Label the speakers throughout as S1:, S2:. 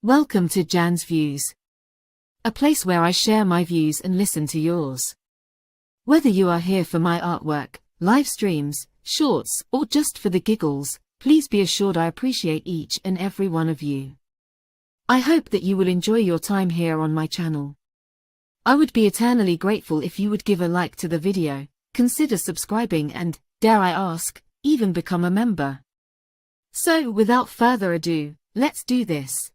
S1: Welcome to Jan's Views, a place where I share my views and listen to yours. Whether you are here for my artwork, live streams, shorts, or just for the giggles, please be assured I appreciate each and every one of you. I hope that you will enjoy your time here on my channel. I would be eternally grateful if you would give a like to the video, consider subscribing and, dare I ask, even become a member. So without further ado, let's do this.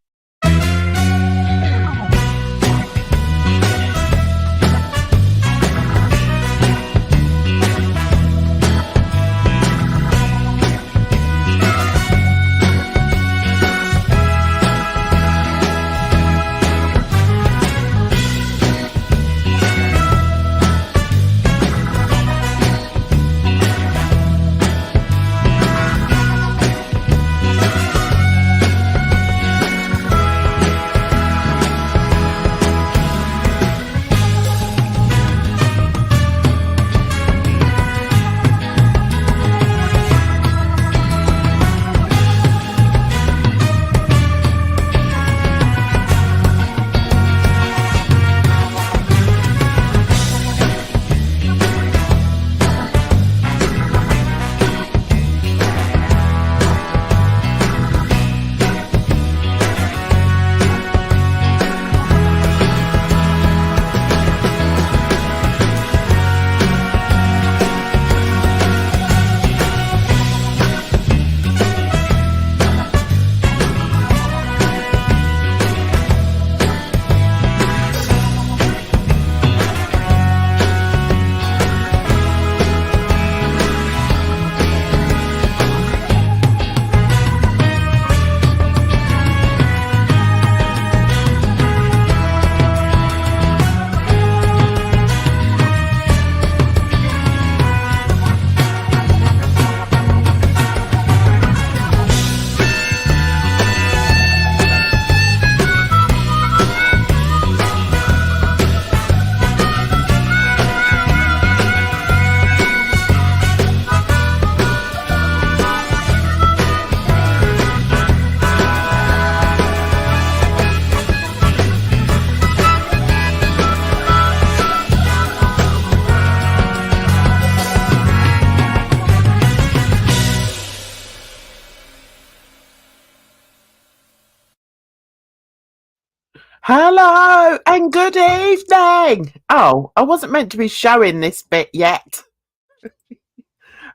S2: Hello and good evening. Oh, I wasn't meant to be showing this bit yet.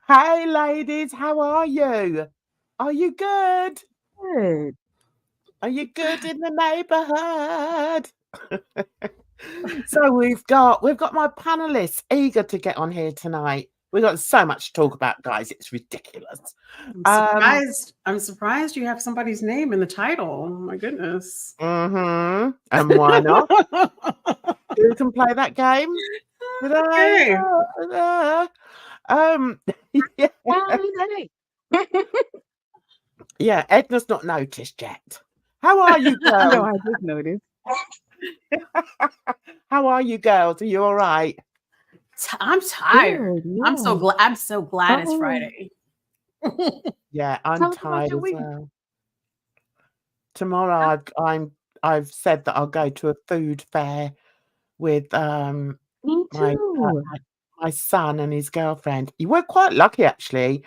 S2: Hey ladies, how are you? Are you good?
S3: Good.
S2: Are you good in the neighborhood? So we've got my panelists eager to get on here tonight. We've got so much to talk about, guys. It's ridiculous.
S3: I'm surprised you have somebody's name in the title. Oh my goodness.
S2: And why not? Who can play that game?
S3: Okay.
S2: Yeah, Edna's not noticed yet. How are you girls?
S3: No, I did notice.
S2: How are you girls? Are you all right?
S3: I'm tired.
S4: Yeah.
S3: I'm so glad it's Friday.
S2: Yeah, I'm
S4: Tell us about
S2: tired
S4: your
S2: as
S4: week.
S2: well. Tomorrow I've said that I'll go to a food fair with
S4: Me too.
S2: my son and his girlfriend. You were quite lucky actually.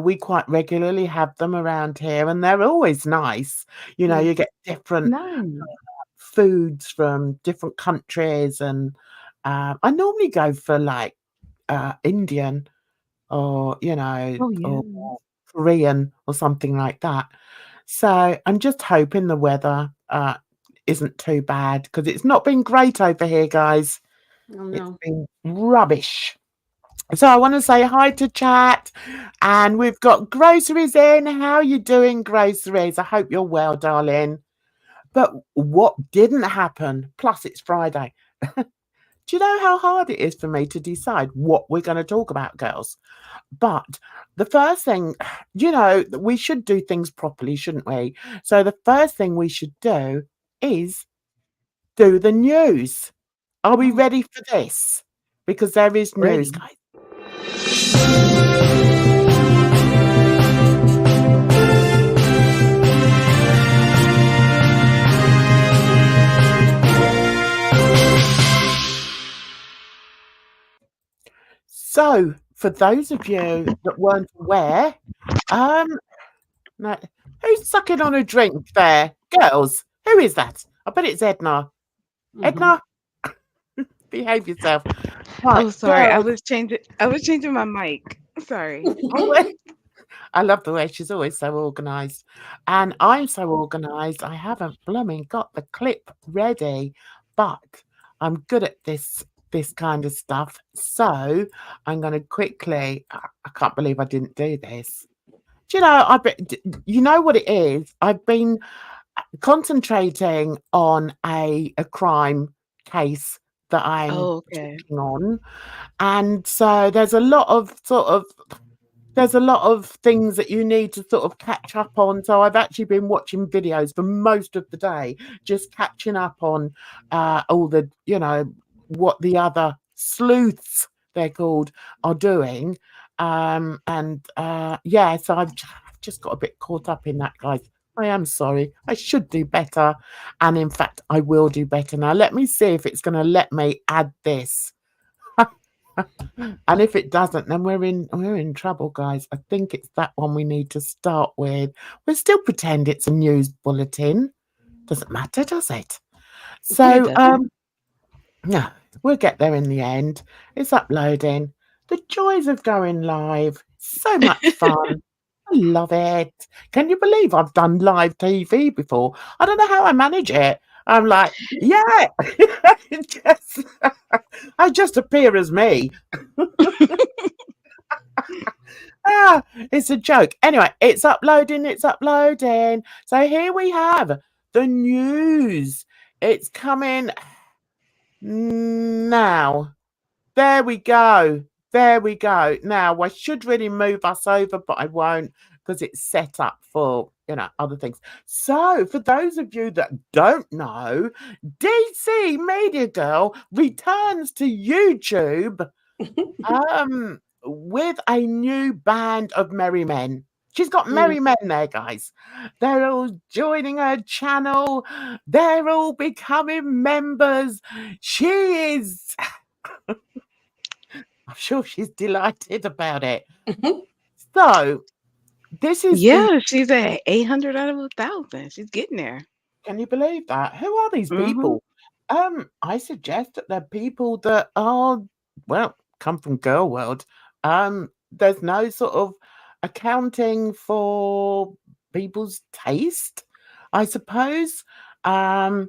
S2: We quite regularly have them around here and they're always nice. You know, you get different
S4: Nice.
S2: foods from different countries and I normally go for like Indian or, you know,
S4: Oh yeah.
S2: or Korean or something like that. So I'm just hoping the weather isn't too bad because it's not been great over here, guys.
S3: Oh
S2: It's
S3: no.
S2: been rubbish. So I want to say hi to chat and we've got groceries in. How are you doing, groceries? I hope you're well, darling. But what didn't happen, plus it's Friday. Do you know how hard it is for me to decide what we're going to talk about, girls? But the first thing, you know, we should do things properly, shouldn't we? So the first thing we should do is do the news. Are we ready for this? Because there is news,
S4: Ready.
S2: guys. So, for those of you that weren't aware, no, who's sucking on a drink there? Girls, who is that? I bet it's Edna. Edna, behave yourself. Right,
S4: Oh, sorry. I
S2: girls.
S4: was changing my mic. Sorry.
S2: I love the way she's always so organised. And I'm so organised, I haven't blooming got the clip ready, but I'm good at this kind of stuff. So I'm going to quickly, I can't believe I didn't do this. Do you know, you know what it is? I've been concentrating on a crime case that I'm
S4: Okay.
S2: working on. And so there's a lot of things that you need to sort of catch up on. So I've actually been watching videos for most of the day, just catching up on all the, what the other sleuths, they're called, are doing. So I've just got a bit caught up in that, guys. I am sorry. I should do better. And in fact, I will do better. Now, let me see if it's going to let me add this. And if it doesn't, then we're in trouble, guys. I think it's that one we need to start with. We'll still pretend it's a news bulletin. Doesn't matter, does it? So, no, we'll get there in the end. It's uploading. The joys of going live. So much fun. I love it. Can you believe I've done live TV before? I don't know how I manage it. I'm like, yeah, I just appear as me. It's a joke. Anyway, it's uploading. So here we have the news. It's coming now. There we go. Now, I should really move us over, but I won't because it's set up for, other things. So, for those of you that don't know, DC Media Girl returns to YouTube with a new band of merry men. She's got merry men there, guys. They're all joining her channel. They're all becoming members. She is... I'm sure she's delighted about it. So, this is...
S4: she's at 800 out of 1,000. She's getting there.
S2: Can you believe that? Who are these people? I suggest that they're people that are, well, come from girl world. There's no sort of accounting for people's taste, I suppose. So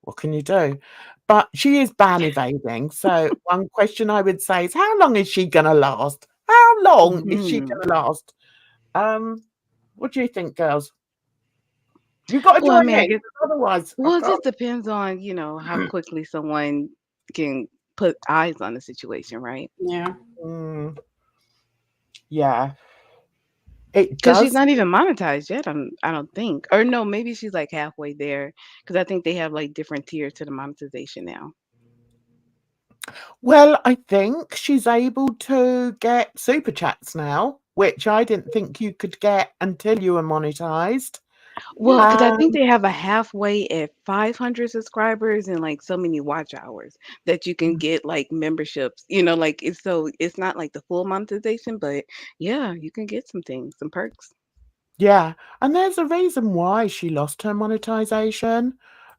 S2: what can you do? But she is ban evading. So one question I would say is, how long is she gonna last? How long is she gonna last? What do you think, girls? You've got to join in, otherwise.
S4: Well, it just depends on, how quickly someone can put eyes on the situation, right?
S3: Yeah.
S2: Yeah. It
S4: Because
S2: does.
S4: she's not even monetized yet, I don't think. Or no, maybe she's like halfway there. Because I think they have like different tiers to the monetization now.
S2: Well, I think she's able to get super chats now, which I didn't think you could get until you were monetized.
S4: Well, because I think they have a halfway at 500 subscribers and like so many watch hours that you can get like memberships. Like it's not like the full monetization, but yeah, you can get some things, some perks.
S2: Yeah, and there's a reason why she lost her monetization,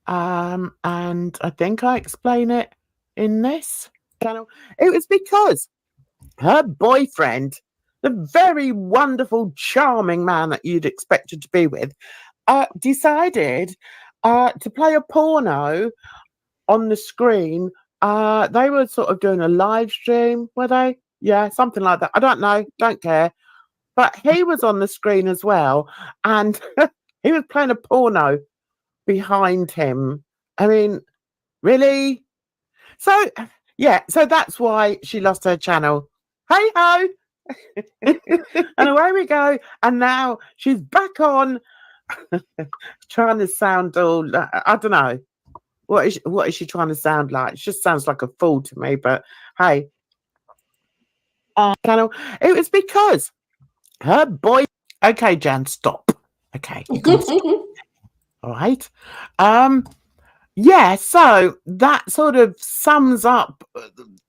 S2: and I think I explain it in this channel. It was because her boyfriend, the very wonderful, charming man that you'd expected to be with, decided to play a porno on the screen. They were sort of doing a live stream, were they? Yeah, something like that. I don't know, don't care. But he was on the screen as well, and he was playing a porno behind him. I mean, really? So, yeah, so that's why she lost her channel. Hey ho! And away we go. And now she's back on trying to sound all, I don't know. What is she trying to sound like? She just sounds like a fool to me, but hey. Channel. It was because her boy... Okay, Jan, stop. Okay, you can stop. All right. Yeah, so that sort of sums up,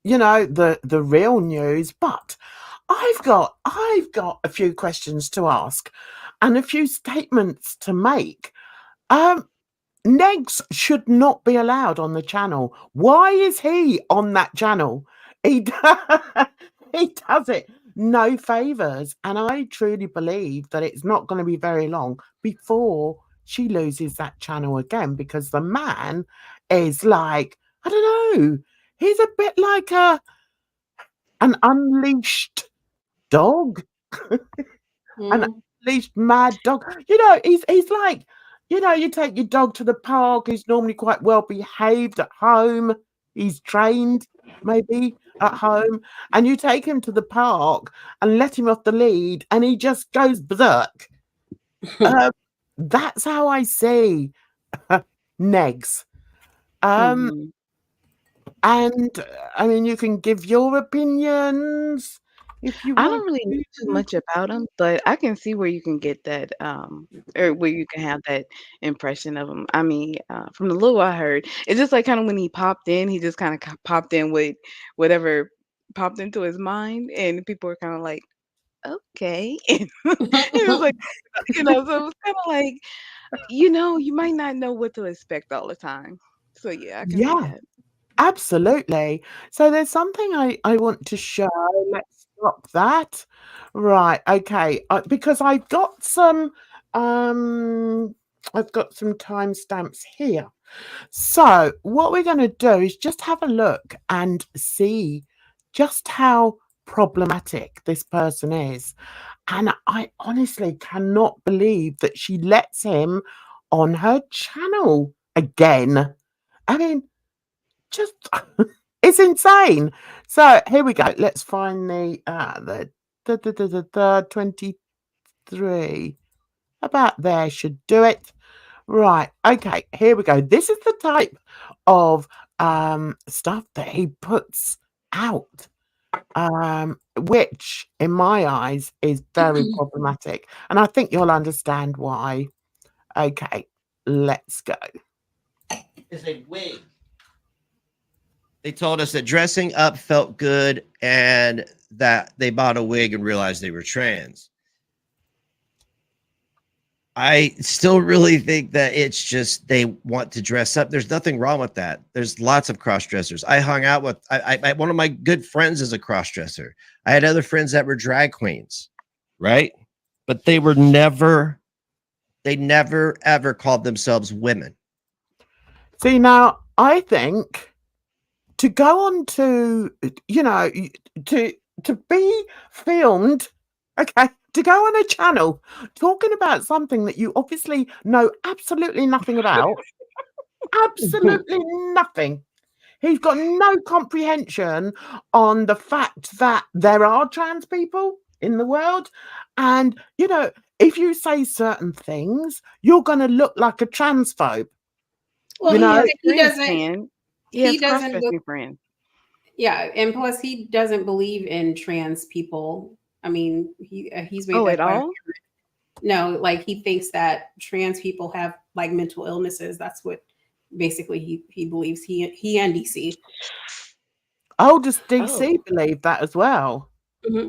S2: the real news. But I've got a few questions to ask and a few statements to make. Um, NEGZ should not be allowed on the channel. Why is he on that channel? He he does it no favors, and I truly believe that it's not going to be very long before she loses that channel again, because the man is like, I don't know, he's a bit like an unleashed dog. An
S3: Mm.
S2: unleashed mad dog. He's like, you take your dog to the park, he's normally quite well behaved at home. He's trained, maybe, at home. And you take him to the park and let him off the lead, and he just goes berserk. That's how I see NEGZ.
S4: Mhm.
S2: And I mean, you can give your opinions if you
S4: I
S2: want
S4: don't really know too
S2: to.
S4: much about him, but I can see where you can get that, or where you can have that impression of him. I mean, from the little I heard, it's just like kind of when he popped in, he just kind of popped in with whatever popped into his mind, and people were kind of like, okay, and it was like, so it was kind of like, you might not know what to expect all the time. So yeah, I can see
S2: Yeah.
S4: that.
S2: Absolutely. So there's something I want to show. Let's stop that. Right. Okay. Because I've got some timestamps here. So what we're going to do is just have a look and see just how problematic this person is. And I honestly cannot believe that she lets him on her channel again. I mean, just it's insane. So here we go. Let's find the 23. About there should do it. Right. Okay, here we go. This is the type of stuff that he puts out, which in my eyes is very problematic. And I think you'll understand why. Okay, let's go.
S5: Is a wig. They told us that dressing up felt good and that they bought a wig and realized they were trans. I still really think that it's just they want to dress up. There's nothing wrong with that. There's lots of cross dressers. I hung out with one of my good friends is a cross dresser. I had other friends that were drag queens, right? But they never ever called themselves women.
S2: See, now I think to go on to, to be filmed, okay, to go on a channel talking about something that you obviously know absolutely nothing about, absolutely nothing. He's got no comprehension on the fact that there are trans people in the world. And, if you say certain things, you're going to look like a transphobe.
S3: Well,
S2: You
S4: He
S2: know,
S4: has
S3: he
S4: friends,
S3: doesn't.
S4: Tan. He
S3: He
S4: has
S3: doesn't.
S4: cross-dressing friends.
S3: Yeah, and plus he doesn't believe in trans people. I mean, he's made
S4: Oh,
S3: that
S4: at
S3: quite
S4: all?
S3: no, like he thinks that trans people have like mental illnesses. That's what basically he believes. He and DC.
S2: oh, does
S4: Oh,
S2: DC believe that as well?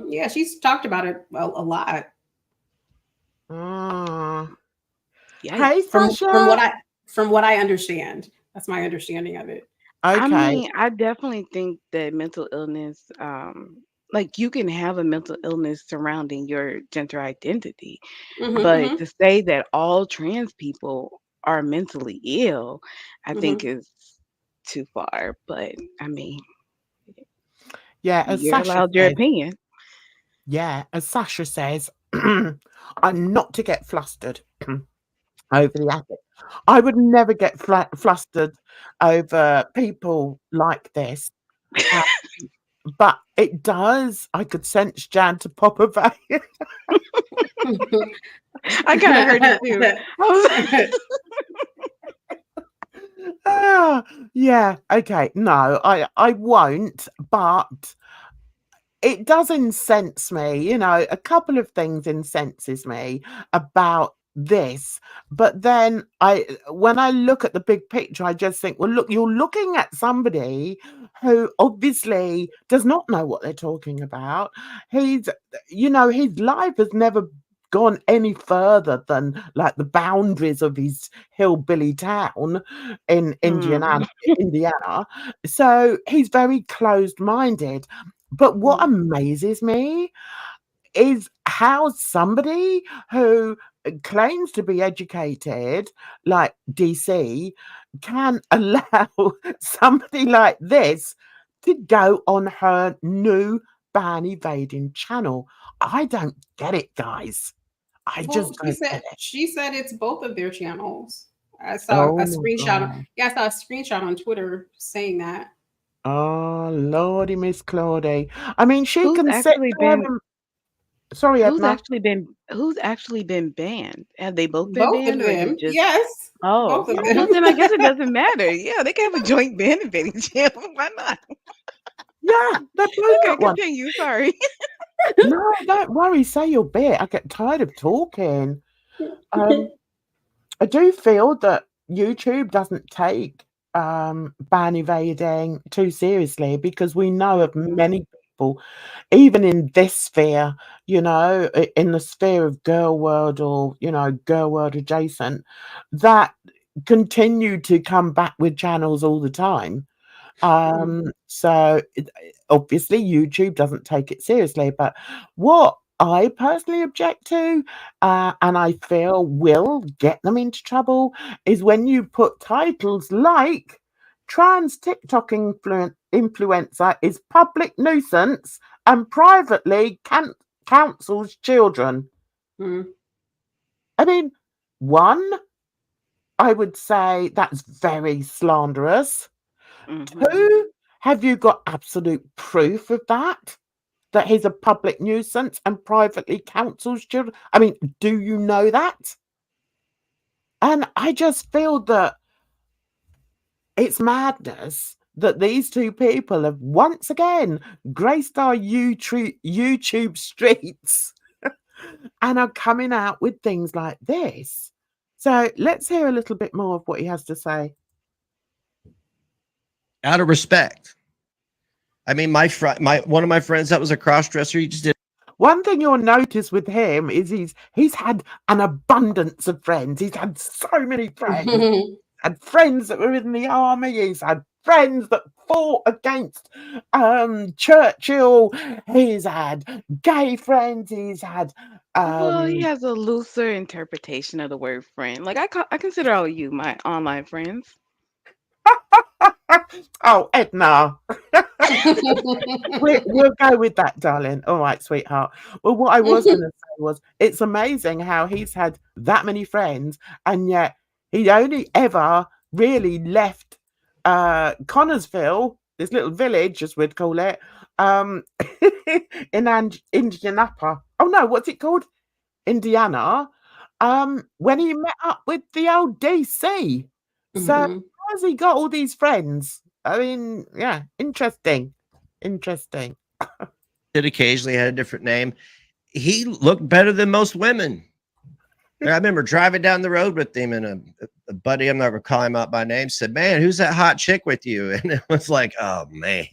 S3: Yeah, she's talked about it a lot.
S2: Ah.
S4: yikes.
S2: Hey,
S3: From
S2: Sasha.
S3: from what I understand. That's my understanding of it.
S4: I
S2: Okay.
S4: mean, I definitely think that mental illness, like you can have a mental illness surrounding your gender identity, but
S3: Hmm.
S4: to say that all trans people are mentally ill, I think
S3: Hmm.
S4: is too far. But I mean,
S2: Yeah, as
S4: you're
S2: Sasha
S4: allowed your
S2: says,
S4: opinion.
S2: I'm not to get flustered over the attic. I would never get flustered over people like this. Uh, but it does. I could sense Jan to pop a vein.
S4: I kind of heard it too. I was
S2: Ah, yeah. Okay. No, I won't. But it does incense me. A couple of things incenses me about this, but then when I look at the big picture, I just think, well, look, you're looking at somebody who obviously does not know what they're talking about. His life has never gone any further than like the boundaries of his hillbilly town in Indiana. So he's very closed-minded. But what amazes me is how somebody who claims to be educated, like DC, can allow somebody like this to go on her new ban evading channel. I don't get it, guys. I just don't get it.
S3: She said it's both of their channels. I saw
S2: Oh
S3: a
S2: my
S3: screenshot.
S2: God.
S3: Yeah, I saw a screenshot on Twitter saying that.
S2: Oh Lordy, Miss Claudie. I mean, she
S4: Who's
S2: can sit
S4: actually
S2: there
S4: been
S2: and... Sorry,
S4: who's
S2: Edna.
S4: actually been banned? Have they both been
S3: Both of
S4: banned, or is
S3: them.
S4: it just
S3: Yes.
S4: oh?
S3: Both of
S4: Well,
S3: them.
S4: then I guess it doesn't matter. Yeah, they can have a joint ban invading channel. Why not?
S2: Yeah, they're both
S4: Okay,
S2: got one.
S4: continue. Sorry.
S2: No, don't worry. Say your bit. I get tired of talking. I do feel that YouTube doesn't take ban evading too seriously, because we know of many people, even in this sphere, in the sphere of girl world, or girl world adjacent, that continue to come back with channels all the time. So obviously YouTube doesn't take it seriously, but what I personally object to, and I feel will get them into trouble, is when you put titles like trans TikTok influencer is public nuisance and privately counsels children. I mean, one, I would say that's very slanderous. Two, have you got absolute proof of that he's a public nuisance and privately counsels children? I mean, do you know that? And I just feel that it's madness that these two people have once again graced our YouTube streets and are coming out with things like this. So let's hear a little bit more of what he has to say.
S5: Out of respect. I mean, one of my friends that was a cross-dresser, he just did.
S2: One thing you'll notice with him is he's had an abundance of friends. He's had so many friends. Had friends that were in the army. He's had friends that fought against Churchill. He's had gay friends. He's had
S4: Well, he has a looser interpretation of the word friend. Like I consider all of you my online friends.
S2: Oh, Edna. We'll go with that, darling. All right, sweetheart. Well, what I was going to say was, it's amazing how he's had that many friends, and yet he only ever really left Connorsville, this little village, as we'd call it, in Indianapolis. Oh no, what's it called? Indiana. When he met up with the old DC. So how has he got all these friends? I mean, yeah, interesting.
S5: Did occasionally had a different name. He looked better than most women. I remember driving down the road with him, and a buddy, I'm not recalling him out by name, said, "Man, who's that hot chick with you?" And it was like, oh man.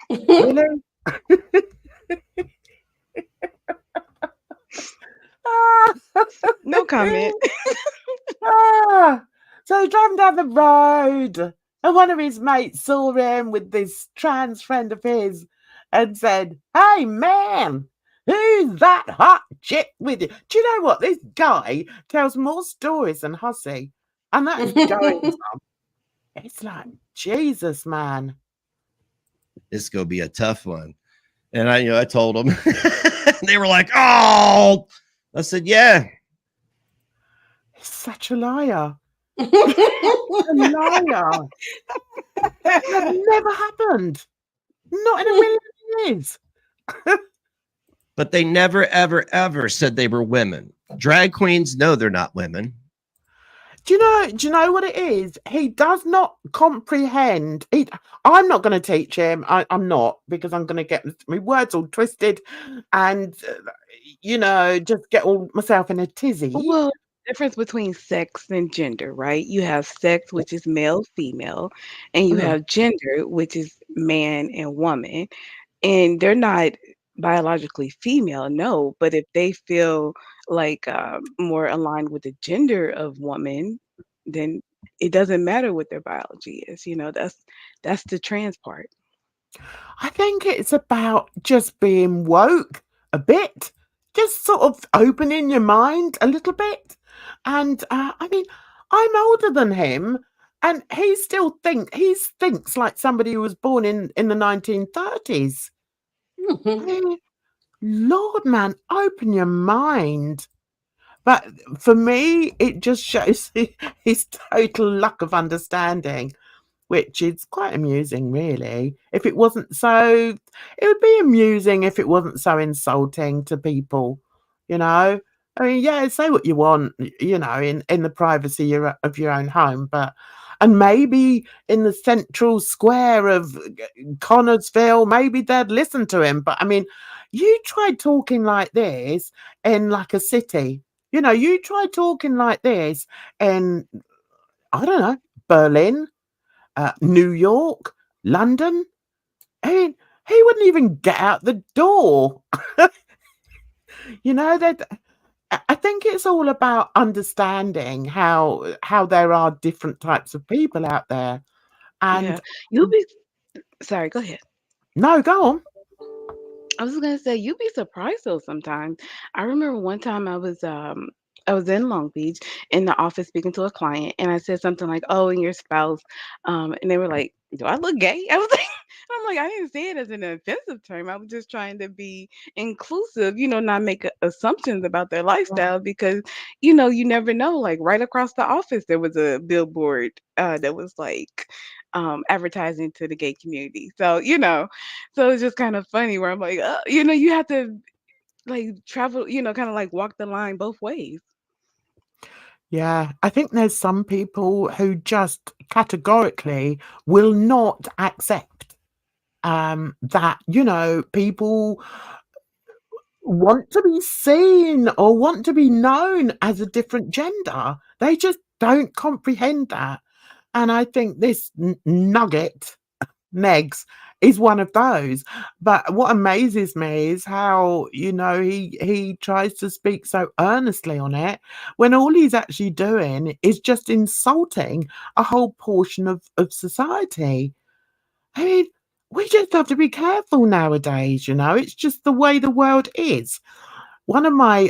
S2: Really?
S4: No comment.
S2: So he's driving down the road, and one of his mates saw him with this trans friend of his and said, "Hey man, who's that hot chick with you?" Do you know what? This guy tells more stories than Hussey, and that's going on. It's like, Jesus, man.
S5: This is gonna be a tough one. And I told them. They were like, "Oh," I said, "Yeah."
S2: He's such a liar. A liar. That never happened. Not in a million years.
S5: But they never, ever, ever said they were women. Drag queens know they're not women.
S2: Do you know what it is? He does not comprehend. I'm not going to teach him. I'm not, because I'm going to get my words all twisted and, just get all myself in a tizzy.
S4: Well, difference between sex and gender, right? You have sex, which is male, female, and you
S2: Mm.
S4: have gender, which is man and woman. And they're not biologically female, no, but if they feel like more aligned with the gender of woman, then it doesn't matter what their biology is. That's the trans part.
S2: I think it's about just being woke a bit, just sort of opening your mind a little bit. And I mean, I'm older than him, and he thinks like somebody who was born in the 1930s. I
S3: Mhm.
S2: mean, Lord, man, open your mind. But for me, it just shows his total lack of understanding, which is quite amusing, really. It would be amusing if it wasn't so insulting to people, you know? I mean, yeah, say what you want, in the privacy of your own home, and maybe in the central square of Connorsville, maybe they'd listen to him. But I mean, you try talking like this in like a city, you try talking like this in, I don't know, Berlin, New York, London. I mean, he wouldn't even get out the door. That I think it's all about understanding how there are different types of people out there.
S4: Yeah.
S2: And
S4: You'll be sorry, go ahead.
S2: no, go on.
S4: I was gonna say you'd be surprised though sometimes. I remember one time I was in Long Beach in the office speaking to a client and I said something like, "Oh, and your spouse," and they were like, "Do I look gay?" I was like, I'm like, I didn't say it as an offensive term. I was just trying to be inclusive, not make assumptions about their lifestyle because, you never know. Like right across the office, there was a billboard that was like advertising to the gay community. So it's just kind of funny where I'm like, you have to like travel, kind of like walk the line both ways.
S2: Yeah, I think there's some people who just categorically will not accept that, people want to be seen or want to be known as a different gender. They just don't comprehend that. And I think this nugget, NEGZ, is one of those. But what amazes me is how, he tries to speak so earnestly on it when all he's actually doing is just insulting a whole portion of society. I mean, we just have to be careful nowadays, it's just the way the world is. One of my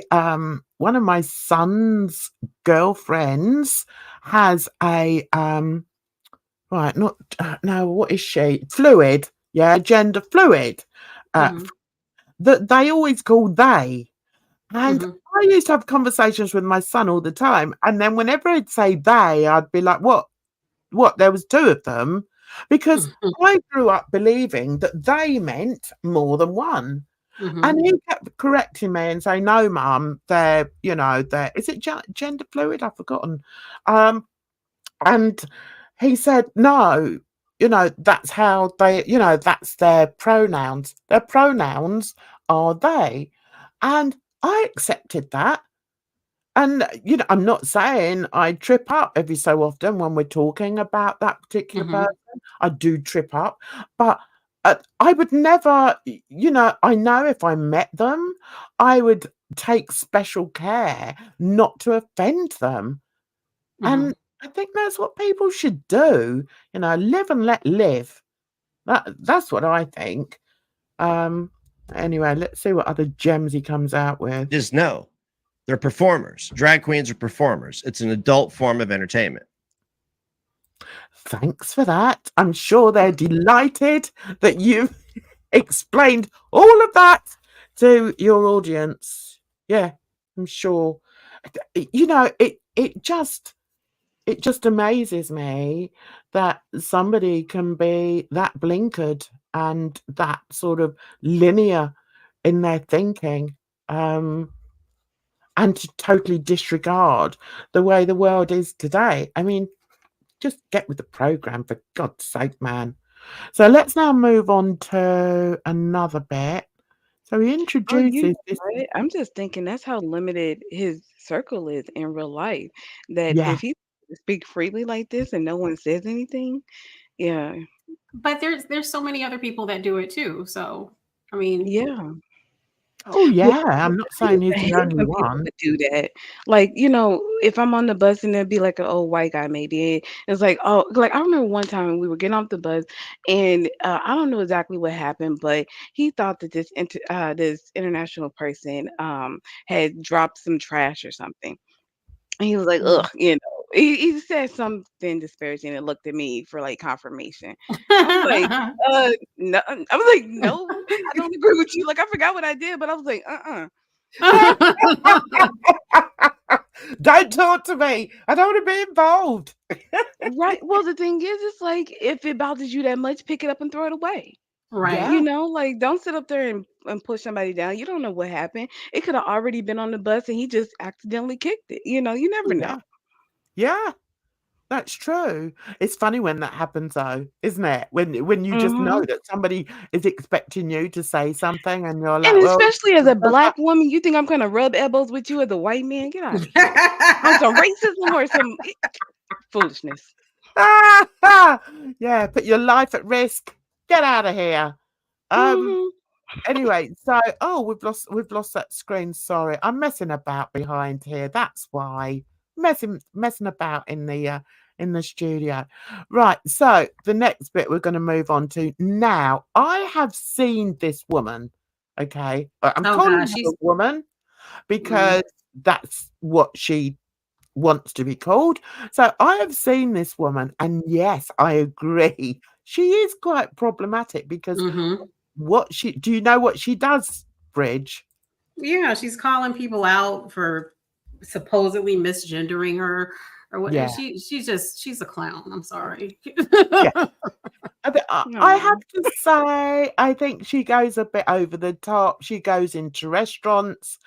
S2: son's girlfriends has a right, not no, what is she? Fluid, yeah, gender fluid. Uh,
S3: Mhm.
S2: that they always call they. And
S3: Mhm.
S2: I used to have conversations with my son all the time, and then whenever I'd say they, I'd be like, "What? What? There was two of them?" Because
S3: Mhm.
S2: I grew up believing that they meant more than one.
S3: Mhm.
S2: And he kept correcting me and saying, "No, mum, they're is it gender fluid? I've forgotten." Um, and he said, "No, that's how that's their pronouns. Their pronouns are they." And I accepted that. And, I'm not saying I trip up every so often when we're talking about that particular person.
S3: Mhm.
S2: I do trip up, but I would never, I know if I met them, I would take special care not to offend them. And
S3: Mhm.
S2: I think that's what people should do, live and let live. That's what I think. Um, anyway, let's see what other gems he comes out with.
S5: Just know they're performers. Drag queens are performers. It's an adult form of entertainment.
S2: Thanks for that. I'm sure they're delighted that you've explained all of that to your audience. Yeah, I'm sure. It just amazes me that somebody can be that blinkered and that sort of linear in their thinking. Um, and to totally disregard the way the world is today. I mean, just get with the program, for God's sake, man. So let's now move on to another bit. So he
S4: Oh, you
S2: introduces
S4: know
S2: this.
S4: what? I'm just thinking that's how limited his circle is in real life. That
S2: Yeah.
S4: if he speak freely like this and no one says anything, yeah,
S3: But there's so many other people that do it too. So I mean,
S4: yeah.
S2: Oh,
S4: Well,
S2: yeah. I'm not
S4: I
S2: saying
S4: used
S2: he's
S4: to
S2: the
S4: hate
S2: only
S4: when people
S2: one.
S4: would do that. Like, if I'm on the bus and there'd be like an old white guy maybe, it's like, oh, like I remember one time we were getting off the bus and I don't know exactly what happened, but he thought that this international person had dropped some trash or something. And he was like,
S2: Mm.
S4: ugh, he said something disparaging and looked at me for like confirmation. I was like, no, I was like, no, I don't agree with you. Like, I forgot what I did, but I was like,
S2: Don't talk to me. I don't want to be involved.
S4: Right. Well, the thing is, it's like if it bothers you that much, pick it up and throw it away.
S2: Yeah.
S3: right.
S4: Like don't sit up there and push somebody down. You don't know what happened. It could have already been on the bus and he just accidentally kicked it. You never know.
S2: Yeah. Yeah. That's true. It's funny when that happens, though, isn't it? When you just know
S4: Hmm.
S2: that somebody is expecting you to say something, and you're
S4: And
S2: like, "Well,
S4: especially as a black woman, you think I'm gonna rub elbows with you as a white man? Get out of here. On some racism or some foolishness.
S2: yeah, put your life at risk. Get out of here." Um.
S4: Hmm.
S2: Anyway, so we've lost that screen. Sorry, I'm messing about behind here. That's why messing about in the studio. Right. So the next bit we're going to move on to now. I have seen this woman. Okay, I'm
S3: Oh
S2: calling
S3: gosh,
S2: her a
S3: she's
S2: woman
S3: mm,
S2: because that's what she wants to be called. So I have seen this woman, and yes, I agree. She is quite problematic because
S3: mhm.
S2: do you know what she does, Bridge?
S3: Yeah, she's calling people out for supposedly misgendering her or what.
S2: Yeah,
S3: She's a clown. I'm sorry.
S2: yeah. I have
S4: No.
S2: to say, I think she goes a bit over the top. She goes into restaurants,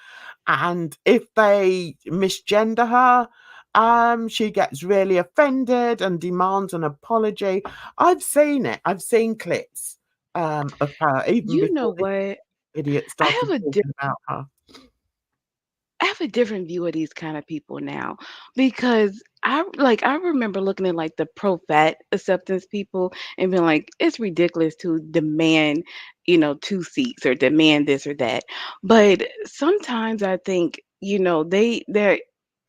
S2: and if they misgender her, she gets really offended and demands an apology. I've seen it. I've seen clips of her even
S4: You know
S2: before this
S4: what?
S2: idiot
S4: I
S2: started
S4: have a
S2: talking about her.
S4: I have a different view of these kind of people now because I remember looking at like the pro fat acceptance people and being like, it's ridiculous to demand, 2 seats or demand this or that. But sometimes I think, they're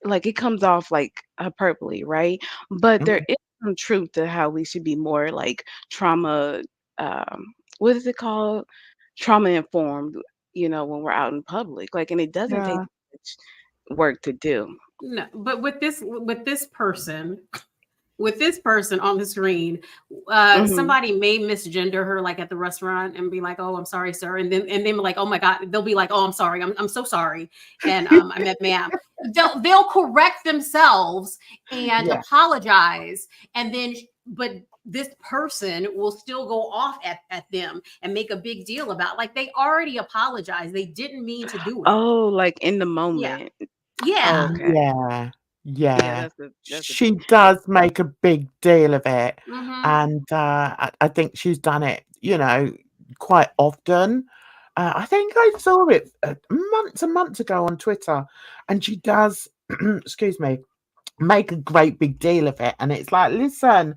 S4: like it comes off like hyperbole, right? But there
S2: Mm,
S4: is some truth to how we should be more like trauma, what is it called? Trauma informed, when we're out in public. Like, and it doesn't take
S2: yeah.
S4: much work to do.
S3: No, but with this person on the screen,
S4: Mhm.
S3: somebody may misgender her like at the restaurant and be like, "Oh, I'm sorry, sir," and then like, "Oh my God," they'll be like, "Oh, I'm sorry, I'm so sorry," and I meant ma'am. They'll correct themselves and
S2: Yeah.
S3: apologize, and then but this person will still go off at them and make a big deal about like they already apologized. They didn't mean to do it.
S4: Oh, like in the
S3: Yeah,
S4: moment. Oh,
S3: yeah.
S4: okay.
S2: Yeah,
S4: Yeah,
S2: yeah.
S4: that's a
S2: She
S4: big
S2: does
S4: difference.
S2: make a big deal of it,
S3: Mm-hmm.
S2: and, I think she's done it, quite often. I think I saw it, months and months ago on Twitter, and she does, excuse me, make a great big deal of it, and it's like, "Listen,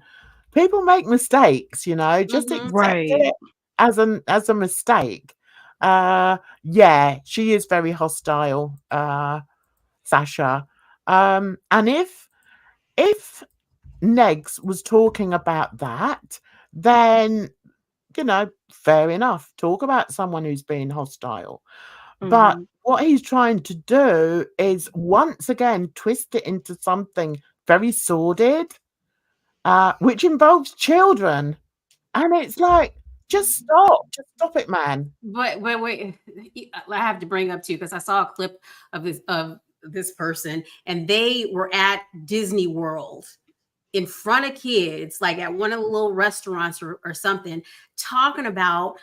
S2: people make mistakes, just
S3: Mm-hmm.
S2: accept
S4: Right.
S2: it as a mistake." Yeah, she is very hostile, Sasha. And if Negs was talking about that, then fair enough. Talk about someone who's being hostile. But
S4: Mhm.
S2: what he's trying to do is once again twist it into something very sordid, which involves children. And it's like, just stop it, man.
S3: But wait, I have to bring up too because I saw a clip of this person, and they were at Disney World in front of kids, like at one of the little restaurants or something, talking about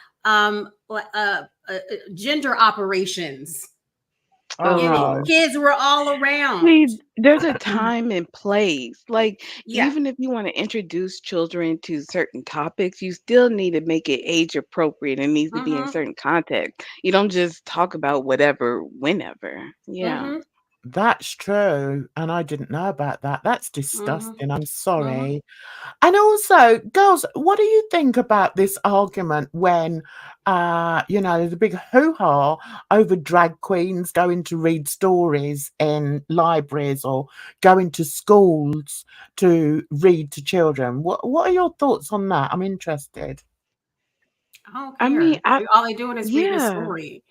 S3: gender operations.
S2: Oh
S3: And
S2: no.
S3: kids were all around.
S4: See, there's a time and place. Like,
S3: Yeah.
S4: even if you want to introduce children to certain topics, you still need to make it age appropriate. It needs to be in
S3: Mm-hmm.
S4: certain context. You don't just talk about whatever, whenever. Yeah.
S3: Mm-hmm.
S2: That's true. And I didn't know about that. That's
S3: Mm-hmm.
S2: disgusting. I'm
S3: Mm-hmm.
S2: sorry. And also, girls, what do you think about this argument when, there's a big hoo-ha over drag queens going to read stories in libraries or going to schools to read to children? What are your thoughts on that? I'm interested.
S3: I don't
S4: I mean,
S3: care. All they're doing is reading a
S4: yeah.
S3: story.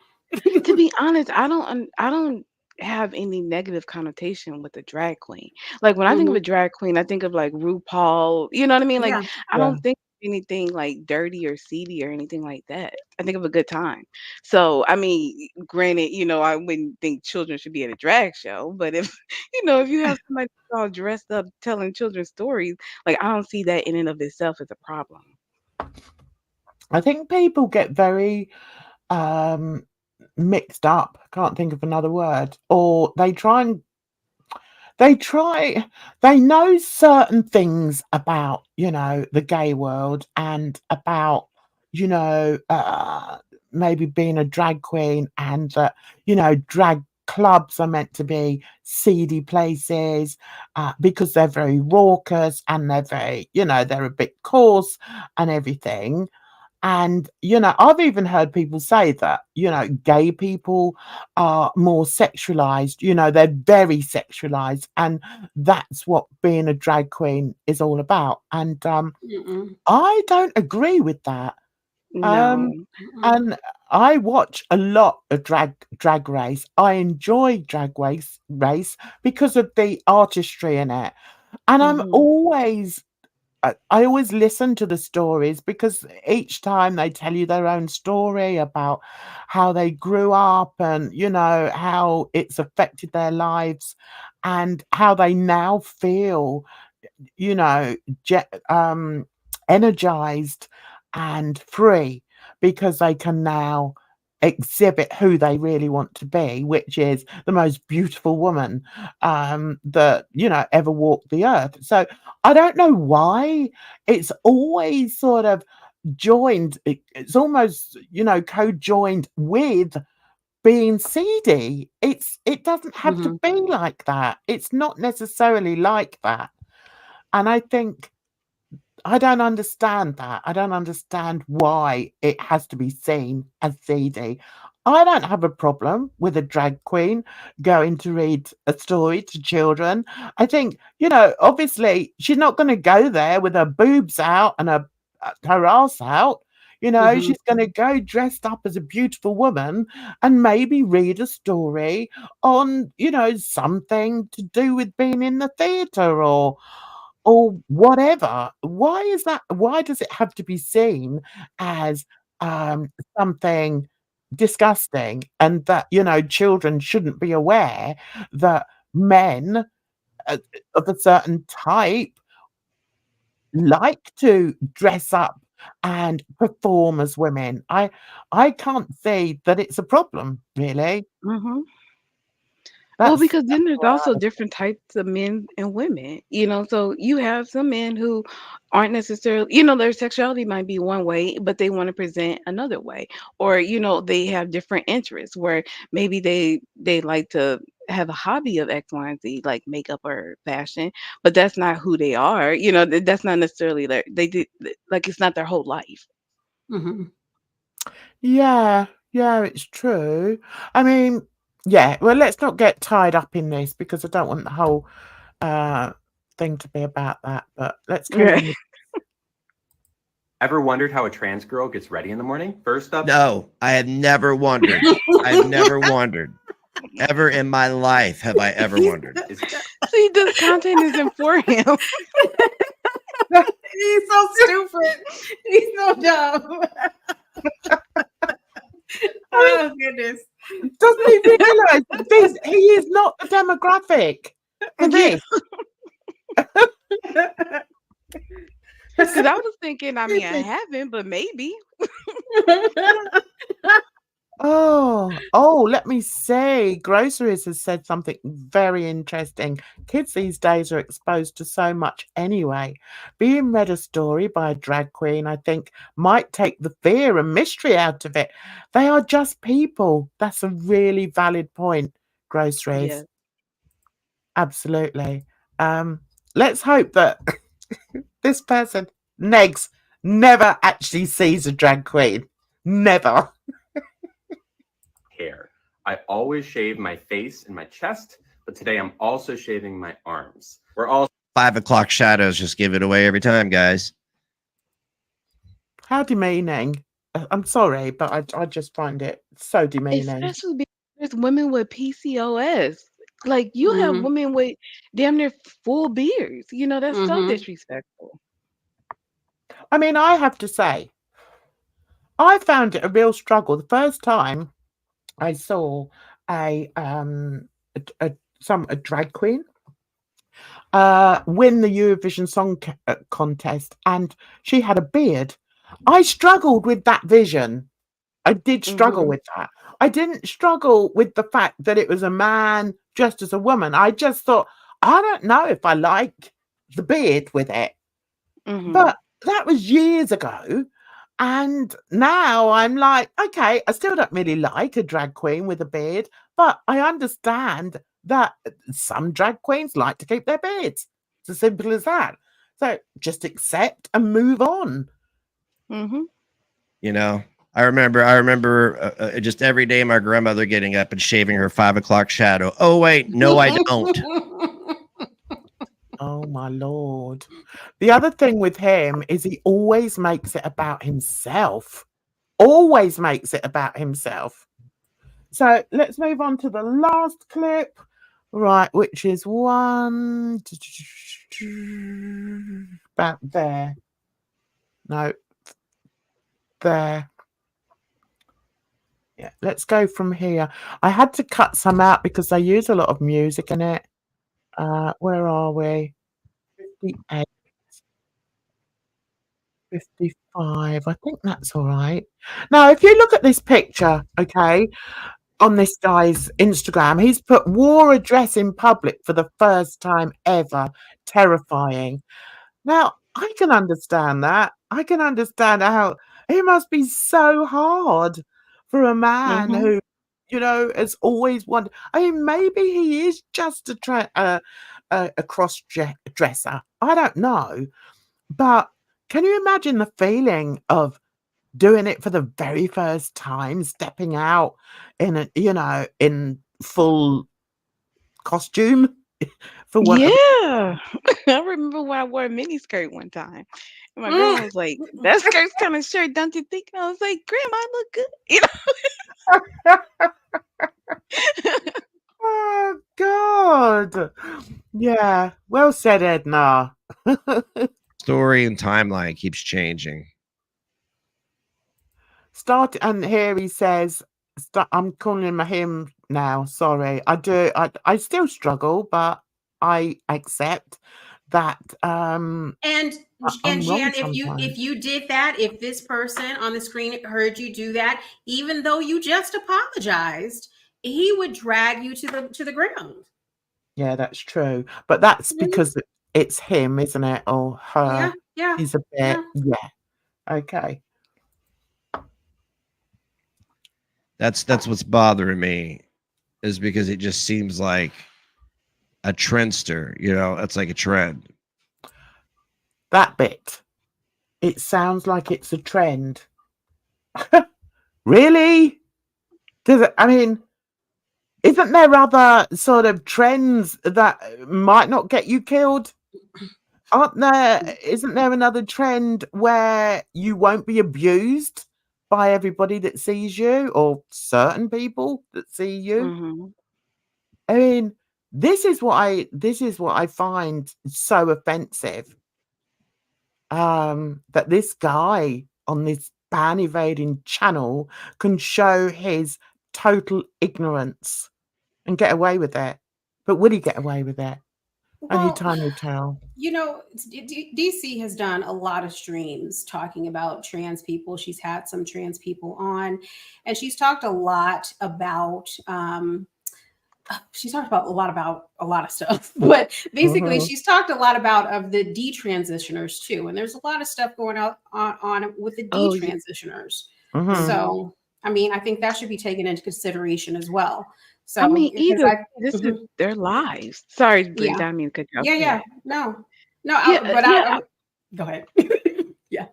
S4: To be honest, I don't have any negative connotation with a drag queen. Like, when I think of
S3: Mm-hmm.
S4: a drag queen, I think of, like, RuPaul, you know what I mean? Like,
S3: Yeah.
S4: I
S2: Yeah.
S4: don't think of anything, like, dirty or seedy or anything like that. I think of a good time. So, I mean, granted, I wouldn't think children should be at a drag show, but if if you have somebody all dressed up telling children's stories, like, I don't see that in and of itself as a problem.
S2: I think people get very um, mixed up. Can't think of another word. Or they try they know certain things about the gay world and about you know uh maybe being a drag queen, and that drag clubs are meant to be seedy places, because they're very raucous and they're very they're a bit coarse and everything. And, I've even heard people say that, gay people are more sexualized, they're very sexualized. And that's what being a drag queen is all about. And
S3: Mm-mm.
S2: I don't agree with that. Um,
S4: No.
S3: Mm-mm.
S2: and I watch a lot of drag race. I enjoy drag race because of the artistry in it. And
S4: Mhm.
S2: I always listen to the stories because each time they tell you their own story about how they grew up and, how it's affected their lives and how they now feel, you know, je- um, energized and free because they can now exhibit who they really want to be, which is the most beautiful woman that ever walked the earth. So I don't know why it's always sort of it's almost co-joined with being seedy. It doesn't have to
S3: Mm-hmm.
S2: be like that. It's not necessarily like that. And I think I don't understand that. I don't understand why it has to be seen as seedy. I don't have a problem with a drag queen going to read a story to children. I think, obviously she's not going to go there with her boobs out and her ass out.
S3: Mm-hmm.
S2: She's going to go dressed up as a beautiful woman and maybe read a story on, something to do with being in the theatre or whatever. Why is that? Why does it have to be seen as something disgusting, and that children shouldn't be aware that men uh, of a certain type like to dress up and perform as women? I can't see that it's a problem, really.
S4: Mhm. Well,
S2: That's
S4: because then there's
S2: what
S4: also
S2: I
S4: different types of men and women, so you have some men who aren't necessarily, their sexuality might be one way, but they want to present another way. Or, they have different interests where maybe they like to have a hobby of X, Y, and Z, like makeup or fashion, but that's not who they are. That's not necessarily they did like it's not their whole life.
S3: Mm-hmm.
S2: Yeah, yeah, it's true. I mean, yeah, well, let's not get tied up in this because I don't want the whole uh thing to be about that. But let's carry
S4: Yeah.
S2: on with
S6: Ever wondered how a trans girl gets ready in the morning? First up,
S5: No, I have never wondered. I've never wondered. Ever in my life have I ever wondered.
S6: is
S4: See, this content isn't for him.
S3: He's so stupid. He's so dumb. Oh goodness.
S2: Doesn't he realise he is not the demographic for this?
S4: Because I was thinking, I mean, I haven't, but maybe.
S2: Let me see. Groceries has said something very interesting. Kids these days are exposed to so much anyway. Being read a story by a drag queen, I think, might take the fear and mystery out of it. They are just people. That's a really valid point, Groceries.
S4: Yeah.
S2: Absolutely. Let's hope that this person, NEGZ, never actually sees a drag queen. Never.
S6: Hair. I always shave my face and my chest, but today I'm also shaving my arms. We're all
S5: 5 o'clock shadows just give it away every time, guys.
S2: How demeaning. I'm sorry, but I just find it so demeaning.
S4: Especially because there's women with PCOS. Like you have
S3: Mhm.
S4: women with damn near full beards. You know, that's so
S3: Mhm.
S4: disrespectful.
S2: I mean, I have to say, I found it a real struggle the first time I saw a drag queen win the Eurovision Song Contest, and she had a beard. I struggled with that vision. I did struggle
S3: Mhm.
S2: with that. I didn't struggle with the fact that it was a man dressed as a woman. I just thought, I don't know if I like the beard with it.
S4: Mhm.
S2: But that was years ago. And now I'm like, okay, I still don't really like a drag queen with a beard, but I understand that some drag queens like to keep their beards. It's as simple as that. So just accept and move on.
S4: Mhm.
S5: You know, I remember just every day my grandmother getting up and shaving her 5 o'clock shadow. Oh wait, no, I don't.
S2: Oh my Lord. The other thing with him is he always makes it about himself. Always makes it about himself. So let's move on to the last clip. Right, which is one about there. No, there. Yeah, let's go from here. I had to cut some out because they use a lot of music in it. Where are we? 58. 55. I think that's all right. Now, if you look at this picture, okay, on this guy's Instagram, he's put wore a dress in public for the first time ever. Terrifying. Now, I can understand that. I can understand how it must be so hard for a man
S4: Mhm.
S2: who, has always wanted. I mean, maybe he is just a cross dresser. I don't know. But can you imagine the feeling of doing it for the very first time, stepping out in full costume for want of
S4: Yeah. I remember when I wore a mini skirt one time. And my grandma was like, that skirt's kind of short, don't you think? And I was like, Grandma, I look good. You know?
S2: Oh God. Yeah. Well said, Edna.
S5: Story and timeline keeps changing.
S2: Start and here he says, I'm calling him now. Sorry. I still struggle, but I accept that
S3: And
S2: I'm wrong
S3: Jan, if
S2: sometimes.
S3: you did that, if this person on the screen heard you do that, even though you just apologized, he would drag you to the ground.
S2: Yeah, that's true. But that's
S3: Mhm.
S2: because it's him, isn't it? Or
S3: Yeah,
S2: her.
S3: yeah,
S2: He's a
S3: yeah.
S2: bit, yeah. Okay.
S5: That's what's bothering me, is because it just seems like a trendster. You know, it's like a trend.
S2: That bit. It sounds like it's a trend. Really? I mean, isn't there other sort of trends that might not get you killed? Isn't there another trend where you won't be abused by everybody that sees you or certain people that see you?
S4: Mhm.
S2: I mean, this is what I find so offensive. That this guy on this ban evading channel can show his total ignorance and get away with it. But will he get away with it? Only
S3: Well,
S2: time will tell.
S3: you know, DC has done a lot of streams talking about trans people. She's had some trans people on, and she's talked about a lot of stuff, but basically
S2: Mhm,
S3: she's talked a lot about of the detransitioners too. And there's a lot of stuff going on with the
S4: Oh yeah.
S3: detransitioners.
S2: mhm.
S4: Mhm.
S3: So, I mean, I think that should be taken into consideration as well.
S4: I
S3: So,
S4: mean,
S3: because
S4: either
S3: I,
S4: this is
S3: mhm,
S4: their lives. Sorry, Bridget,
S3: yeah,
S4: I didn't mean to cut you off.
S3: yeah,
S4: Go
S3: yeah,
S4: ahead.
S3: no, no,
S4: Yeah, yeah.
S3: go ahead. Yeah.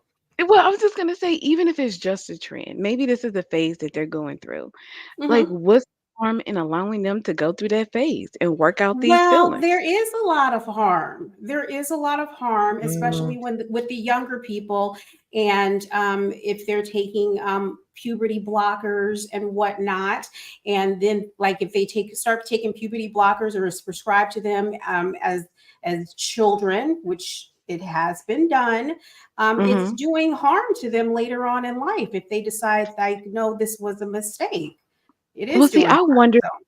S4: Well, I was just gonna say, even if it's just a trend, maybe this is the phase that they're going through. Like,
S3: Hmm.
S4: what's the harm in allowing them to go through that phase and work out these
S3: Well,
S4: feelings?
S3: there is a lot of harm. There is a lot of harm,
S2: Mm,
S3: especially with the younger people, and if they're taking puberty blockers and whatnot, and then like if they start taking puberty blockers or is prescribed to them as children, which it has been done, it's
S4: Mhm.
S3: doing harm to them later on in life if they decide like, no, this was a mistake. It
S4: Well,
S3: is
S4: see,
S3: doing
S4: I wonder
S3: harm.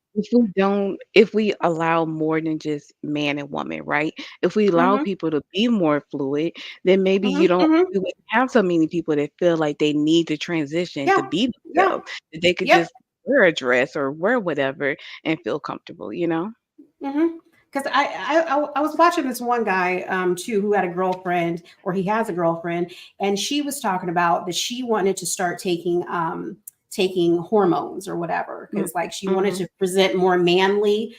S4: if we allow more than just man and woman, right? If we allow
S3: So.
S4: people to be more fluid, then maybe
S3: Hmm. Hmm.
S4: we wouldn't have so many people that feel like they need to transition to
S3: Yeah,
S4: be
S3: yeah,
S4: themselves, that they could
S3: yep.
S4: just wear a dress or wear whatever and feel comfortable, you know?
S3: Because I was watching this one guy too who had a girlfriend, or he has a girlfriend, and she was talking about that she wanted to start taking hormones or whatever,
S4: Mm,
S3: because like she wanted
S4: mhm.
S3: to present more manly,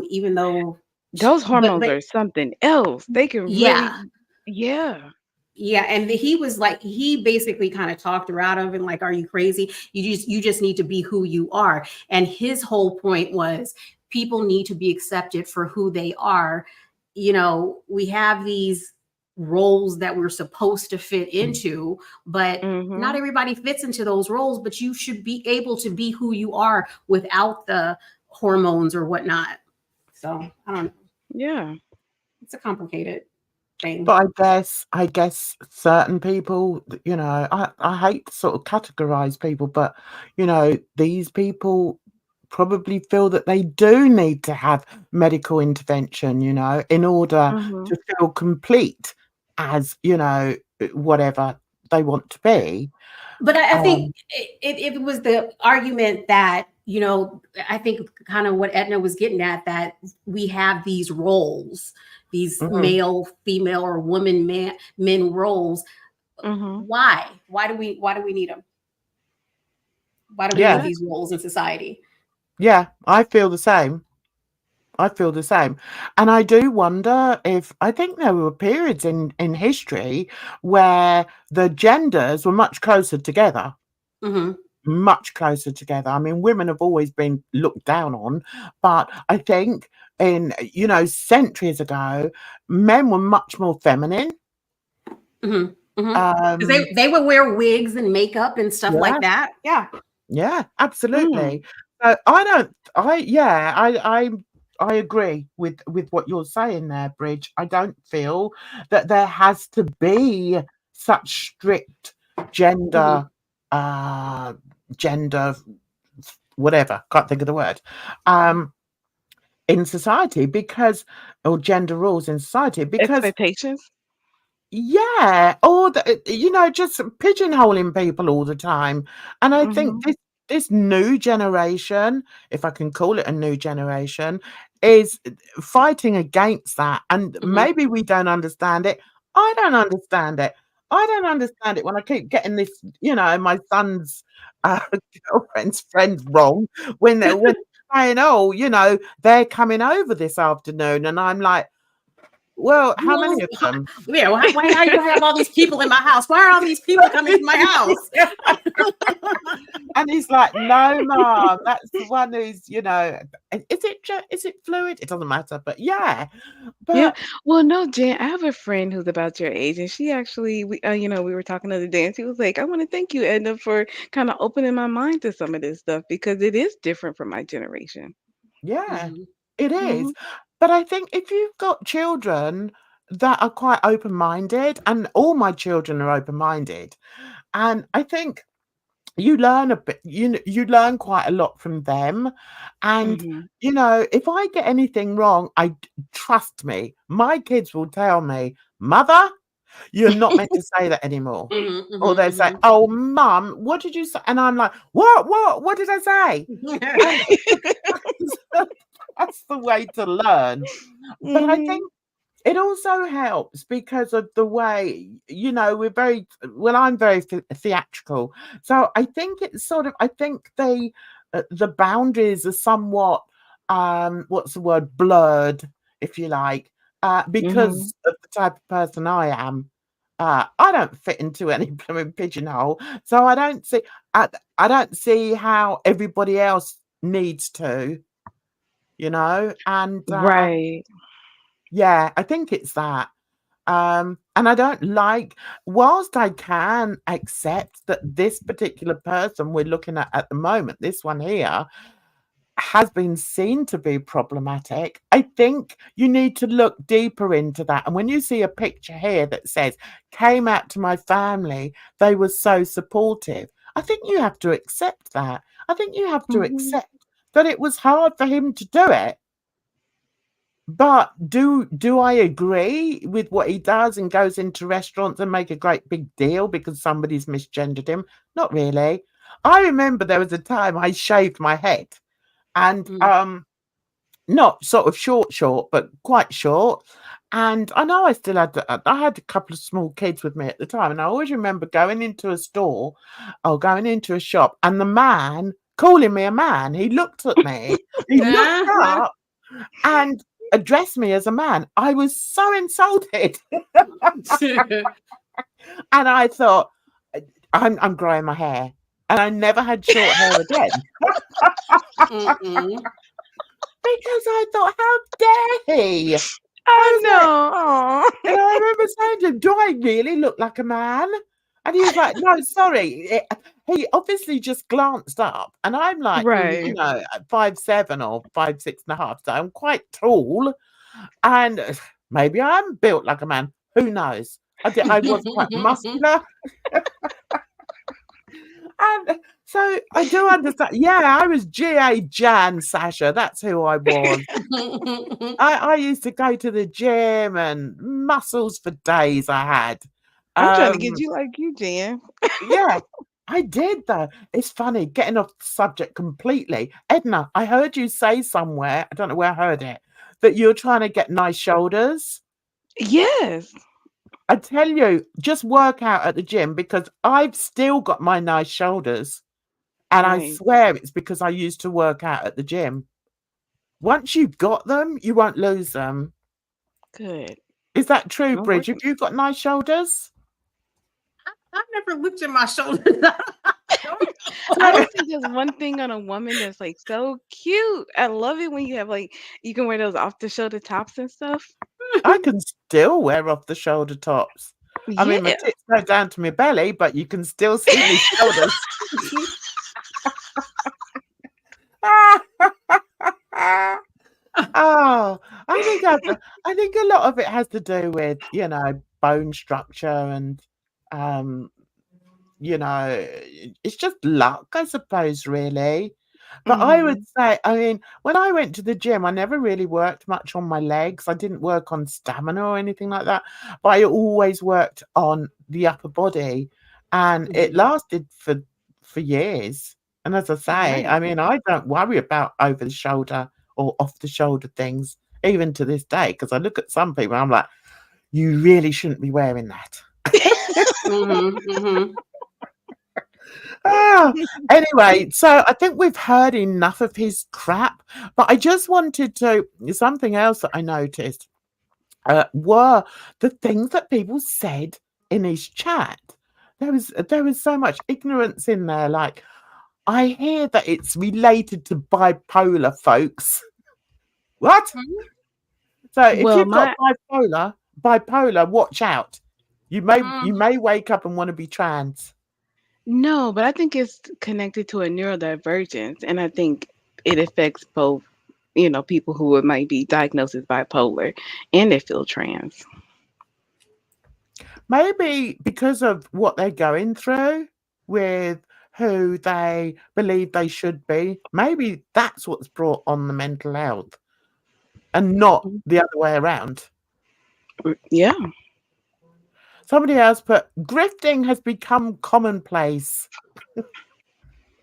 S3: even though
S4: Those hormones
S3: but
S4: are something else. They can
S3: yeah.
S4: really yeah.
S3: Yeah, and he was like, he basically kind of talked her out of it, like, are you crazy? You just need to be who you are. And his whole point was people need to be accepted for who they are. You know, we have these roles that we're supposed to fit into, but not
S4: Mhm.
S3: everybody fits into those roles, but you should be able to be who you are without the hormones or whatnot. So I don't know.
S4: Yeah.
S3: It's a complicated thing.
S2: but I guess certain people, I hate to sort of categorize people, but, these people probably feel that they do need to have medical intervention, in order
S4: Mhm.
S2: to feel complete as, whatever they want to be.
S3: But I think
S2: Um,
S3: it was the argument that, I think kind of what Edna was getting at, that we have these roles, these
S2: mhm,
S3: male, female, or woman, men roles.
S4: Mhm.
S3: Why do we need them? Why do we need
S2: yeah,
S3: these roles in society?
S2: yeah, I feel the same. I feel the same. And I do wonder if I think there were periods in history where the genders were much closer together,
S3: Hmm.
S2: much closer together. I mean, women have always been looked down on, but I think centuries ago, men were much more feminine.
S3: Hmm. Hmm. Because
S2: Um,
S3: they would wear wigs and makeup and stuff
S2: yeah,
S3: like that. Yeah.
S2: yeah,
S4: Mm.
S2: absolutely. So I don't I yeah, I agree with what you're saying there, Bridge. I don't feel that there has to be such strict
S3: Hmm.
S2: gender uh gender whatever, can't think of the word. Um in society because or gender rules in society because
S4: Expectations?
S2: yeah, or just pigeonholing people all the time. And I think
S4: Mhm.
S2: this new generation, if I can call it a new generation, is fighting against that. And
S3: Hmm.
S2: maybe we don't understand it. I don't understand it. I don't understand it when I keep getting this, my son's uh, girlfriend's friend wrong when saying, oh, they're coming over this afternoon, and I'm like, well, how many
S3: Well,
S2: of them?
S3: yeah. Why are you have all these people in my house? Why are all these people coming to my house?
S2: And he's like, "No, mom, that's the one who's, is it fluid? It doesn't matter." But yeah,
S4: Yeah.
S2: but
S4: Well, no, Jen, I have a friend who's about your age, and she actually, we were talking the other day, and she was like, "I want to thank you, Edna, for kind of opening my mind to some of this stuff because it is different from my generation."
S2: yeah,
S3: Mhm.
S2: it is.
S4: Mhm.
S2: But I think if you've got children that are quite open-minded, and all my children are open-minded, and I think you learn a bit, you learn quite a lot from them. And,
S4: Mhm.
S2: if I get anything wrong, trust me, my kids will tell me, Mother, you're not meant to say that anymore.
S3: Mhm,
S2: Or they say,
S3: mhm,
S2: oh, Mum, what did you say? And I'm like, what did I say? And
S3: mhm.
S2: that's the way to learn. But I
S4: Mhm.
S2: think it also helps because of the way, I'm very theatrical. So I think it's I think the boundaries are somewhat, what's the word, blurred, if you like,
S4: Mhm.
S2: because of the type of person I am. I don't fit into any blooming pigeonhole, so I don't see how everybody else needs to, and
S4: Right.
S2: yeah, I think it's that. And I don't like, whilst I can accept that this particular person we're looking at the moment, this one here, has been seen to be problematic, I think you need to look deeper into that. And when you see a picture here that says, came out to my family, they were so supportive, I think you have to accept that. I think you have to
S4: Mhm.
S2: accept that it was hard for him to do it. But do I agree with what he does and goes into restaurants and make a great big deal because somebody's misgendered him? Not really. I remember there was a time I shaved my head and not sort of short, but quite short. And I know I had a couple of small kids with me at the time, and I always remember going into a store or going into a shop and the man calling me a man. He looked at me, he looked up and addressed me as a man. I was so insulted. And I thought, I'm growing my hair. And I never had short hair again
S3: Mm-mm.
S2: because I thought, how dare he?
S4: I
S2: I was like,
S4: know. Aw.
S2: and I remember saying to him, do I really look like a man? And he was like, no, sorry. He obviously just glanced up. And I'm like,
S4: Right.
S2: 5'7" or 5'6.5". So I'm quite tall. And maybe I'm built like a man. Who knows? I was quite muscular. And so I do understand. Yeah, I was G.A. Jan Sasha. That's who I was. I used to go to the gym and muscles for days I had.
S4: I'm trying to get
S2: Um,
S4: you like you, Jan.
S2: yeah, I did though. It's funny getting off the subject completely. Edna, I heard you say somewhere, I don't know where I heard it, that you're trying to get nice shoulders.
S4: Yes.
S2: I tell you, just work out at the gym because I've still got my nice shoulders. And I
S4: Nice.
S2: swear it's because I used to work out at the gym. Once you've got them, you won't lose them.
S4: Good.
S2: Is that true,
S4: I'm
S2: Bridge? Have
S4: working.
S2: you got nice shoulders?
S3: I've never looked at my shoulders. I don't
S4: I
S3: know.
S2: So
S4: just think there's one thing on a woman that's like so cute. I love it when you have like you can wear those off the shoulder tops and stuff.
S2: I can still wear off the shoulder tops. I mean, my
S4: Yeah.
S2: tits go down to my belly, but you can still see my shoulders. Oh, I think a lot of it has to do with, bone structure and, um, it's just luck, I suppose, really. But I would
S4: Mhm.
S2: say, I mean, when I went to the gym, I never really worked much on my legs. I didn't work on stamina or anything like that, but I always worked on the upper body, and it
S3: Mhm.
S2: lasted for years. And as I say,
S3: Nice.
S2: I mean, I don't worry about over the shoulder or off the shoulder things, even to this day, because I look at some people, I'm like, you really shouldn't be wearing that.
S3: Mhm, mhm.
S2: Ah, anyway, so I think we've heard enough of his crap, but I just wanted to something else that I noticed were the things that people said in his chat. There was so much ignorance in there. Like, I hear that it's related to bipolar, folks. What?
S3: Mhm,
S2: So if
S4: Well,
S2: you've got
S4: my
S2: bipolar, watch out. You
S3: mm.
S2: may wake up and want to be trans.
S4: no, but I think it's connected to a neurodivergence, and I think it affects both, people who might be diagnosed as bipolar and they feel trans.
S2: Maybe because of what they're going through with who they believe they should be. Maybe that's what's brought on the mental health and not the other way around.
S4: Yeah.
S2: Somebody else put, grifting has become commonplace.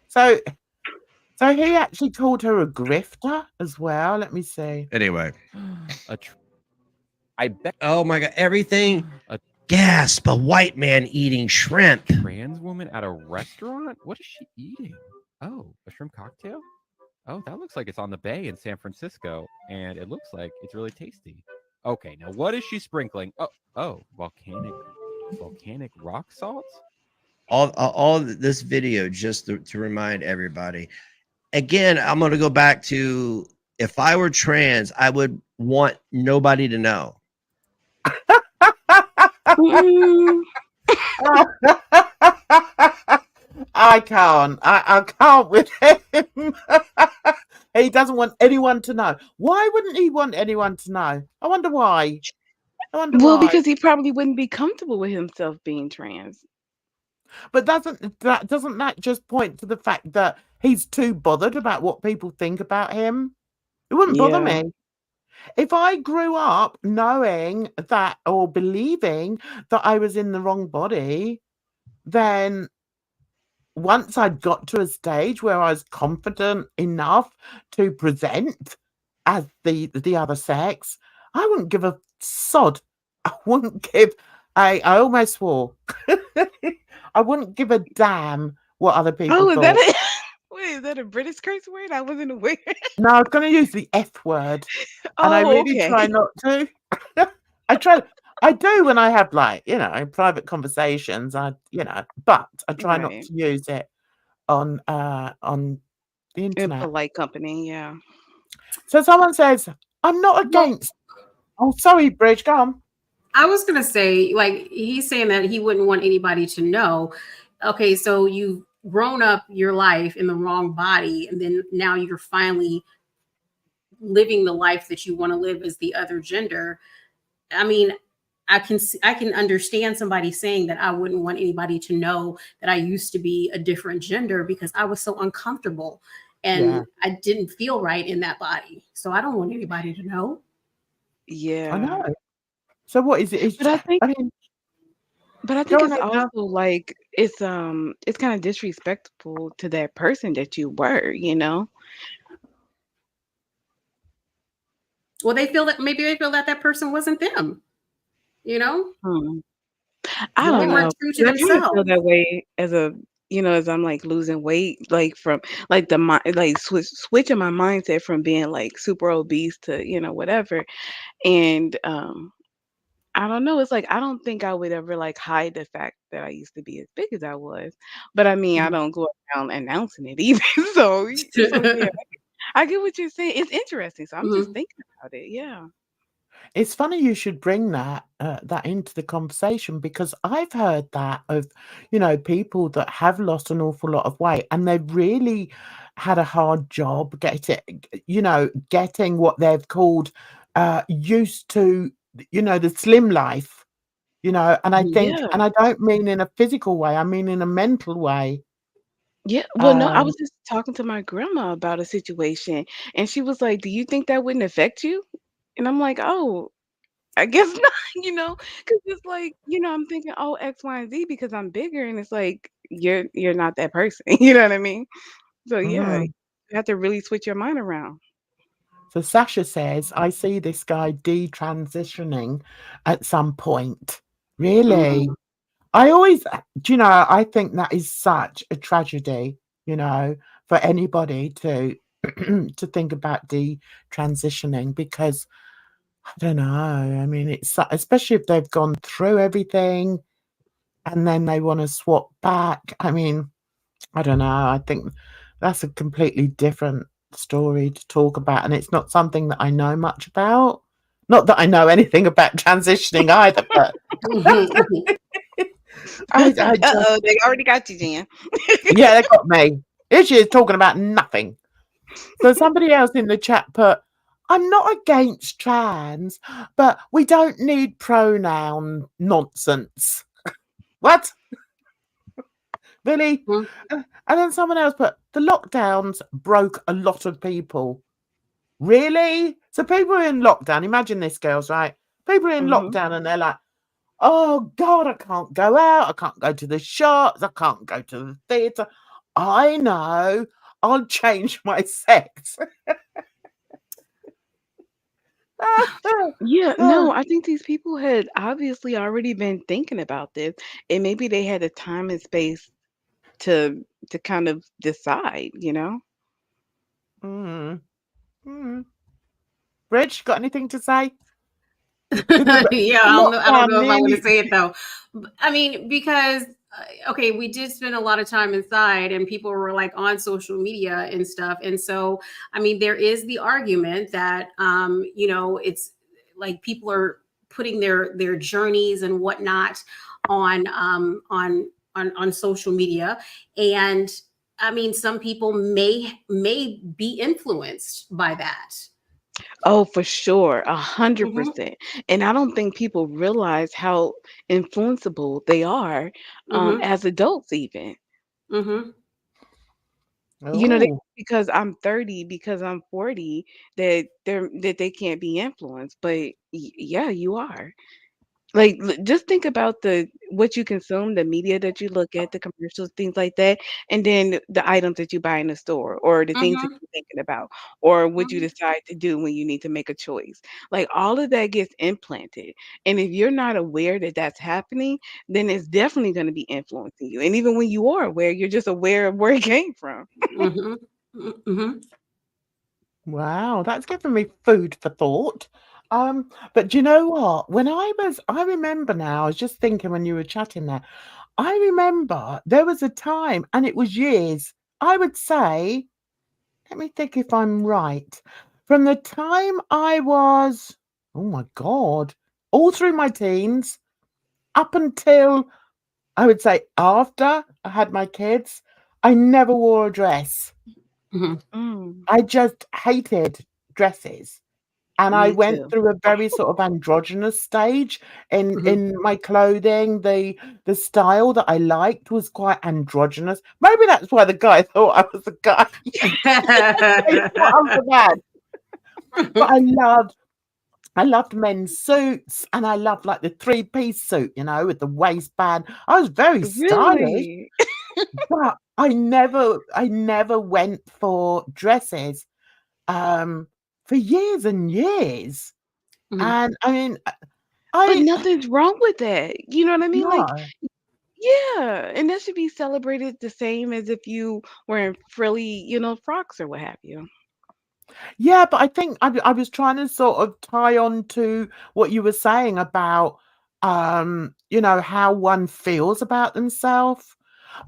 S2: So he actually called her a grifter as well. Let me see.
S5: Anyway.
S7: I bet.
S5: Oh my God. Everything. Gasp. A white man eating shrimp.
S7: Trans woman at a restaurant? What is she eating? Oh, a shrimp cocktail? Oh, that looks like it's on the bay in San Francisco, and it looks like it's really tasty. Okay, now what is she sprinkling? Oh, volcanic rock salt?
S5: All this video just to remind everybody. Again, I'm going to go back to, if I were trans, I would want nobody to know.
S2: I can't. I can't with him. He doesn't want anyone to know. Why wouldn't he want anyone to know? I wonder why.
S4: Well, because he probably wouldn't be comfortable with himself being trans.
S2: But doesn't that just point to the fact that he's too bothered about what people think about him? It wouldn't bother me. If I grew up knowing that or believing that I was in the wrong body, then once I'd got to a stage where I was confident enough to present as the other sex, I wouldn't give a sod. I wouldn't give I almost swore. I wouldn't give a damn what other people thought.
S4: Wait, is that a British curse word? I wasn't aware.
S2: No, I was going to use the F word, and I really try not to. I do when I have, like, private conversations. But I try not to use it on the internet.
S4: In polite company, yeah.
S2: So someone says, "I'm not against." Oh, sorry, Bridge, go on.
S3: I was gonna say, like, he's saying that he wouldn't want anybody to know. Okay, so you've grown up your life in the wrong body, and then now you're finally living the life that you want to live as the other gender. I mean, I can understand somebody saying that I wouldn't want anybody to know that I used to be a different gender because I was so uncomfortable and I didn't feel right in that body. So I don't want anybody to know.
S4: Yeah,
S2: I know. So what is it?
S4: But I think it's also like it's kind of disrespectful to that person that you were,
S3: Well, maybe they feel that that person wasn't them,
S4: I don't know.
S3: They weren't true to
S4: I kind of
S3: themselves.
S4: feel that way as as I'm like losing weight, like from like switching my mindset from being like super obese to whatever, and I don't know. It's like I don't think I would ever like hide the fact that I used to be as big as I was, but I mean I don't go around announcing it either. So yeah, I get what you're saying. It's interesting. So I'm just thinking about it. Yeah.
S2: It's funny you should bring that into the conversation, because I've heard that of, people that have lost an awful lot of weight and they've really had a hard job getting what they've called used to, the slim life, and I think, and I don't mean in a physical way, I mean in a mental way.
S4: Yeah. Well, no, I was just talking to my grandma about a situation and she was like, "Do you think that wouldn't affect you?" And I'm like, "Oh, I guess not," because it's like, I'm thinking, "Oh, X, Y, and Z," because I'm bigger, and it's like you're not that person. You know what I mean? So yeah, you have to really switch your mind around.
S2: So Sasha says, "I see this guy detransitioning at some point." Really? I always, I think that is such a tragedy, for anybody to to think about detransitioning, because I don't know. I mean, it's especially if they've gone through everything and then they want to swap back. I mean, I don't know. I think that's a completely different story to talk about, and it's not something that I know much about. Not that I know anything about transitioning either, but
S4: They already got you, Jan.
S2: yeah, they got me. Here she is talking about nothing. So somebody else in the chat put, "I'm not against trans, but we don't need pronoun nonsense." What? Really?
S3: Mhm.
S2: And then someone else put, the lockdowns broke a lot of people. Really? So people are in lockdown. Imagine this, girls, right? People are in lockdown and they're like, oh God, I can't go out. I can't go to the shops. I can't go to the theatre. I know. I'll change my sex.
S4: Yeah, no, I think these people had obviously already been thinking about this, and maybe they had the time and space to kind of decide, you know?
S2: Mm. Mm. Rich, got anything to say?
S3: Yeah, I don't
S2: Lockdown
S3: know if I want to
S2: nearly.
S3: say it though. I mean, because okay, we did spend a lot of time inside, and people were like on social media and stuff. And so, I mean, there is the argument that you know, it's like people are putting their journeys and whatnot on on social media, and I mean, some people may be influenced by that.
S4: Oh, for sure,
S3: Hmm.
S4: 100%. And I don't think people realize how influenceable they are,
S3: Hmm.
S4: as adults even.
S3: Hmm.
S4: You know, they
S2: Oh.
S4: because I'm 30, because I'm 40, that they can't be influenced, but yeah, you are. Like, just think about the what you consume, the media that you look at, the commercials, things like that, and then the items that you buy in the store, or the things that
S3: Hmm.
S4: you're thinking about, or what you
S3: Hmm.
S4: decide to do when you need to make a choice. Like, all of that gets implanted, and if you're not aware that that's happening, then it's definitely gonna be influencing you, and even when you are aware, you're just aware of where it came from.
S3: Hmm. Hmm.
S2: Wow, that's given me food for thought. But do you know what? I remember now, I was just thinking when you were chatting there, I remember there was a time, and it was years, I would say, let me think if I'm right. From the time I was, oh my God, all through my teens, up until I would say after I had my kids, I never wore a dress.
S3: Hmm.
S4: Mm,
S2: I just hated dresses. And I
S4: me
S2: went
S4: too.
S2: through a very sort of androgynous stage
S3: Hmm.
S2: in my clothing. The style that I liked was quite androgynous. Maybe that's why the guy thought I was a guy. He thought I was a man. But I loved men's suits, and I loved like the three-piece suit, you know, with the waistband. I was very stylish,
S4: Really?
S2: but I never went for dresses for years and years.
S3: Hmm.
S2: And I mean,
S4: But
S2: I
S4: nothing's wrong with that. You know what I mean? Like,
S2: no.
S4: yeah, and that should be celebrated the same as if you were in frilly, frocks or what have you.
S2: Yeah, but I think I was trying to sort of tie on to what you were saying about, you know, how one feels about themselves.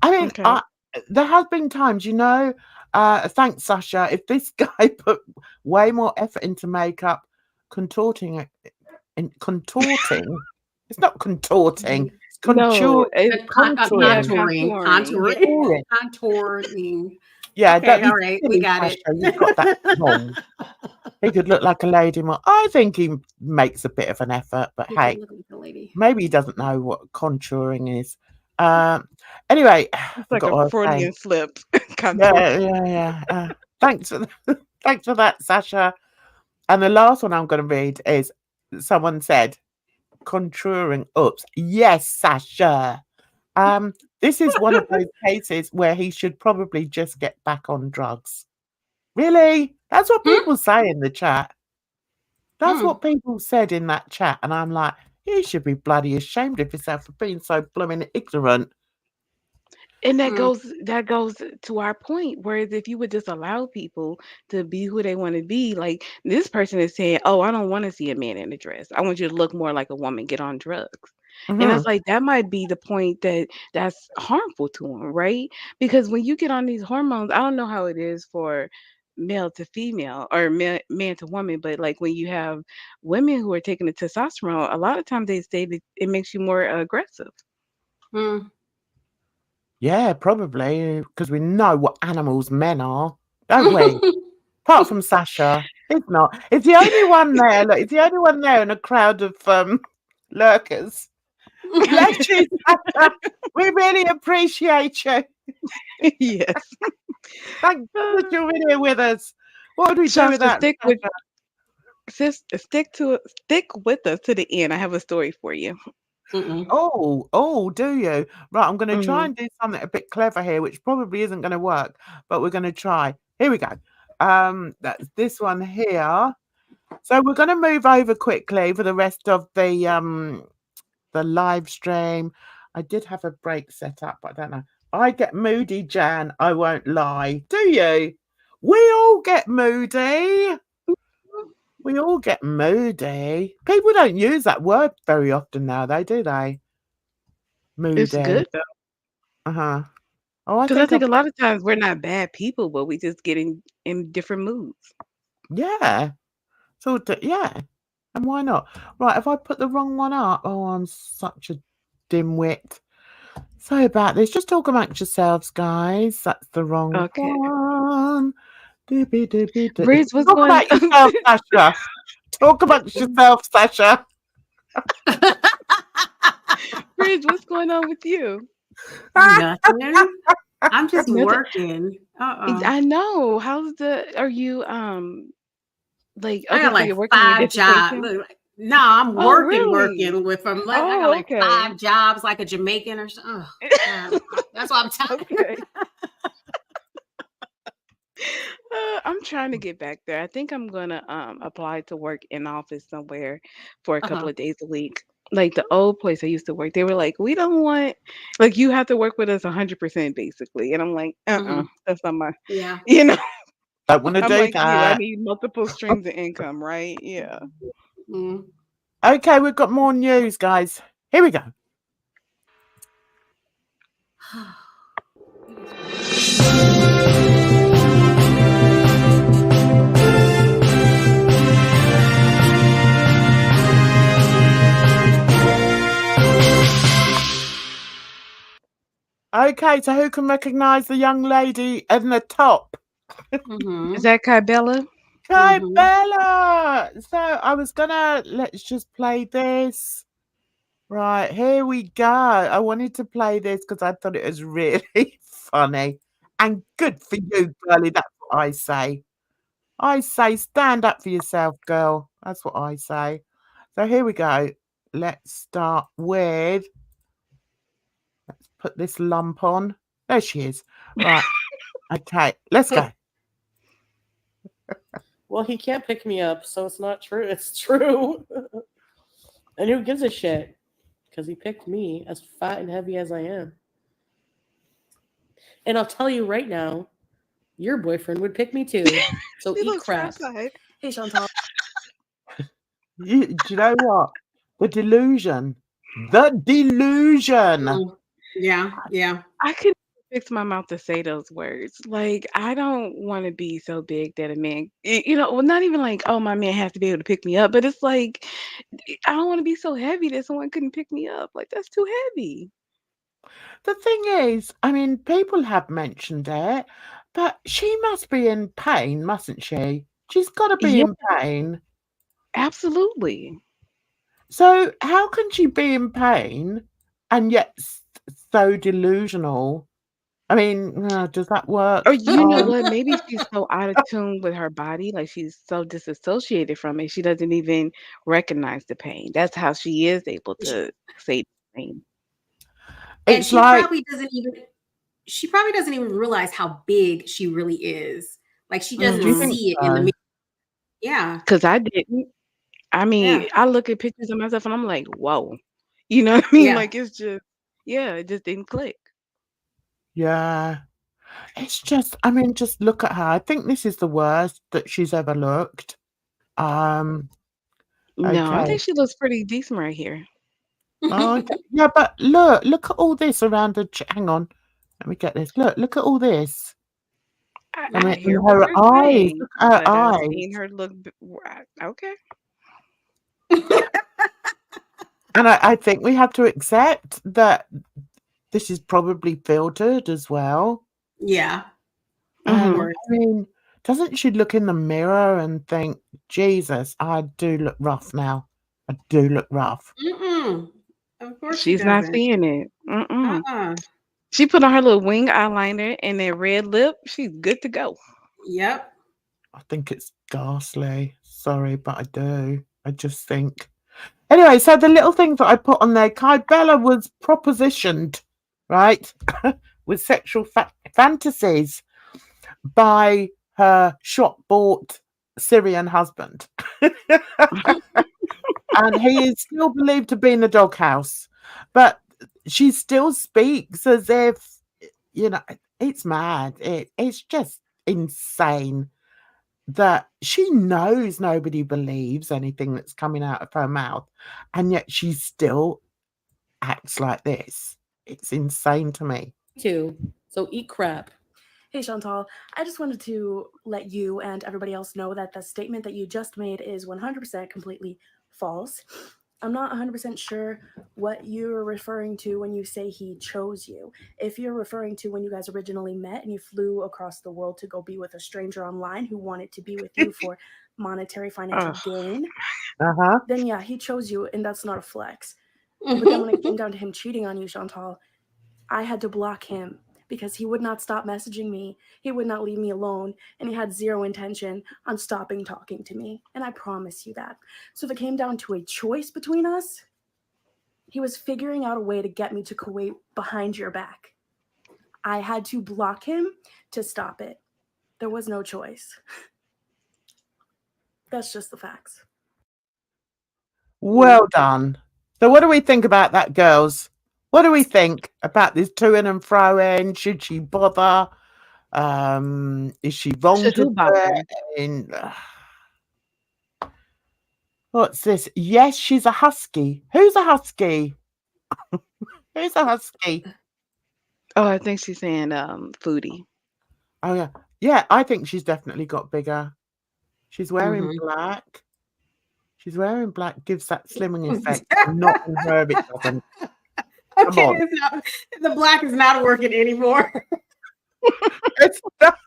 S2: I mean,
S4: Okay.
S2: there has been times, you know, thanks, Sasha. If this guy put way more effort into makeup, contorting it, contorting, it's not contorting, it's
S4: No, yeah,
S2: contouring,
S4: contouring. Yeah.
S2: contouring.
S3: Contouring.
S2: Yeah,
S3: Okay,
S2: don't
S3: all
S2: be
S3: right, we
S2: silly,
S3: got
S2: Sasha.
S3: it.
S2: You've got that wrong. He could look like a lady more. I think he makes a bit of an effort, but
S3: He did
S2: hey,
S3: look like a lady.
S2: maybe he doesn't know what contouring is. Anyway, I
S4: It's like
S2: forgot
S4: a
S2: what I was saying.
S4: Freudian slip. Contouring.
S2: Yeah. Thanks for thanks for that, Sasha. And the last one I'm going to read is someone said contouring. Oops, yes, Sasha. This is one of those cases where he should probably just get back on drugs. Really? That's what
S3: Hmm?
S2: people say in the chat. That's
S3: Hmm.
S2: what people said in that chat, and I'm like, you should be bloody ashamed of yourself for being so blooming ignorant.
S4: And
S3: Hmm.
S4: that goes to our point. Whereas if you would just allow people to be who they want to be, like this person is saying, "Oh, I don't want to see a man in a dress. I want you to look more like a woman. Get on drugs." And
S2: Mhm.
S4: that's like that might be the point that's harmful to them, right? Because when you get on these hormones, I don't know how it is for male to female or man to woman, but like when you have women who are taking the testosterone, a lot of times they say that it makes you more aggressive.
S3: Hmm.
S2: Yeah, probably because we know what animals men are, don't we? Apart from Sasha, it's not. It's the only one there. Look, it's the only one there in a crowd of lurkers. Bless you, Sasha. We really appreciate you.
S4: Yes.
S2: Thank goodness you're in here with us. What would we do
S4: Shasta,
S2: without
S4: stick with
S2: Sasha?
S4: stick with us to the end. I have a story for you.
S3: Mm-mm.
S2: Oh, do you? Right, I'm going to try
S4: Mhm.
S2: and do something a bit clever here, which probably isn't going to work, but we're going to try. Here we go. That's this one here. So we're going to move over quickly for the rest of the live stream. I did have a break set up, but I don't know. I get moody, Jan. I won't lie. Do you? We all get moody. We all get moody. People don't use that word very often now, though, do they?
S4: It's
S2: Moody.
S4: good though,
S2: Uh-huh. Oh, I
S4: because I
S2: think
S4: think a lot of times we're not bad people, but we just get in different moods.
S2: yeah. So yeah. And why not? Right, if I put the wrong one up, oh, I'm such a dimwit. Sorry about this. Just talk amongst yourselves, guys. That's the wrong
S4: Okay.
S2: one. Doobie.
S4: Bridge, what's
S2: Talk
S4: going
S2: about
S4: on?
S2: yourself, Sasha. Talk amongst yourself, Sasha.
S4: Bridge, what's going on with you?
S3: Nothing. I'm just
S4: Nothing.
S3: working.
S4: I know. Are you like
S3: I
S4: okay,
S3: got
S4: so
S3: like
S4: you're working your
S3: 5 jobs.
S4: dissertation?
S3: No, I'm
S4: Oh,
S3: working
S4: really?
S3: with from I
S4: Oh,
S3: got like
S4: okay.
S3: 5 jobs like a Jamaican or something. That's why I'm tired.
S4: Okay. I'm trying to get back there. I think I'm gonna apply to work in office somewhere for a couple
S3: Uh-huh.
S4: of days a week. Like the old place I used to work, they were like, "We don't want like you have to work with us 100% basically." And I'm like,
S3: Mhm.
S4: that's not my,
S3: Yeah.
S4: you know.
S2: Don't want to
S4: I'm
S2: do
S4: like you. I
S2: that.
S4: need multiple streams of income, right? Yeah.
S3: Mm.
S2: Okay, we've got more news, guys. Here we go. Okay, so who can recognise the young lady in the top?
S3: Mhm.
S4: Is that Kybella?
S2: Kai
S3: Mhm.
S2: Bella. So I was let's just play this. Right, here we go. I wanted to play this because I thought it was really funny and good for you, girlie. That's what I say. I say stand up for yourself, girl. That's what I say. So here we go. Let's start with, let's put this lump on. There she is. Right. Okay, let's go.
S8: Well, he can't pick me up, so it's not true. It's true. And who gives a shit? Because he picked me, as fat and heavy as I am. And I'll tell you right now, your boyfriend would pick me too. So
S4: She
S8: eat
S4: looks
S8: crap.
S4: cross-eyed.
S8: Hey, Chantal.
S2: Do you know what? The delusion. The delusion.
S3: Mm. Yeah.
S4: I couldn't fix my mouth to say those words. Like, I don't want to be so big that a man, well, not even like, oh, my man has to be able to pick me up, but it's like, I don't want to be so heavy that someone couldn't pick me up. Like, that's too heavy.
S2: The thing is, I mean, people have mentioned it, but she must be in pain, mustn't she? She's got to be
S4: Yeah,
S2: in pain.
S4: absolutely.
S2: So how can she be in pain and yet so delusional? I mean, does that work?
S4: Or you know what? Maybe she's so out of tune with her body, like she's so disassociated from it, she doesn't even recognize the pain. That's how she is able to say pain.
S3: And
S2: It's like,
S3: she probably doesn't even realize how big she really is. Like she
S2: do you
S3: doesn't
S2: think
S3: see it in the
S2: so?
S3: mirror. Yeah.
S4: Because I didn't. I mean,
S3: Yeah.
S4: I look at pictures of myself and I'm like, whoa. You know what I mean?
S3: Yeah.
S4: Like it's just, yeah, it just didn't click.
S2: Yeah. It's just, I mean, just look at her. I think this is the worst that she's ever looked.
S4: No, I
S2: Okay.
S4: think she looks pretty decent right here.
S2: Oh, okay. Yeah, but look at all this around her. Hang on, let me get this. Look at all this. I
S4: I
S2: mean,
S4: hear
S2: in
S4: what
S2: her
S4: you're
S2: eyes.
S4: saying,
S2: Look at her
S4: but I've
S2: eyes.
S4: seen her look. Okay.
S2: And I think we have to accept that this is probably filtered as well.
S3: Yeah.
S2: And
S4: Mhm.
S2: I mean, doesn't she look in the mirror and think, Jesus, I do look rough now. I do look rough.
S3: Mm-mm. Of course she
S4: She's not
S3: doesn't.
S4: seeing it.
S3: Uh-uh.
S4: She put on her little wing eyeliner and that red lip. She's good to go.
S3: Yep.
S2: I think it's ghastly. Sorry, but I do. I just think. Anyway, so the little things that I put on there, Kai Bella was propositioned, right, with sexual fantasies by her shop-bought Syrian husband. And he is still believed to be in the doghouse. But she still speaks as if, you know, it's mad. It's just insane that she knows nobody believes anything that's coming out of her mouth, and yet she still acts like this. It's insane to me.
S8: Too. So eat crap.
S9: Hey Chantal, I just wanted to let you and everybody else know that the statement that you just made is 100% completely false. I'm not 100% sure what you're referring to when you say he chose you. If you're referring to when you guys originally met and you flew across the world to go be with a stranger online who wanted to be with you for monetary financial gain, then yeah, he chose you and that's not a flex. But then when it came down to him cheating on you, Chantal, I had to block him because he would not stop messaging me. He would not leave me alone, and he had zero intention on stopping talking to me. And I promise you that. So if it came down to a choice between us, he was figuring out a way to get me to Kuwait behind your back. I had to block him to stop it. There was no choice. That's just the facts.
S2: Well done. So what do we think about that, girls? What do we think about this to-in and fro-in? Should she bother? Is she wrong
S4: Should
S2: to
S4: who bother?
S2: What's this? Yes, she's a husky. Who's a husky? Who's a husky?
S4: Oh, I think she's saying foodie.
S2: Oh yeah. Yeah, I think she's definitely got bigger. She's wearing black. She's wearing black, gives that slimming effect. Not in her, it doesn't. Come on.
S3: It's not, the black is not working anymore.
S2: It's not.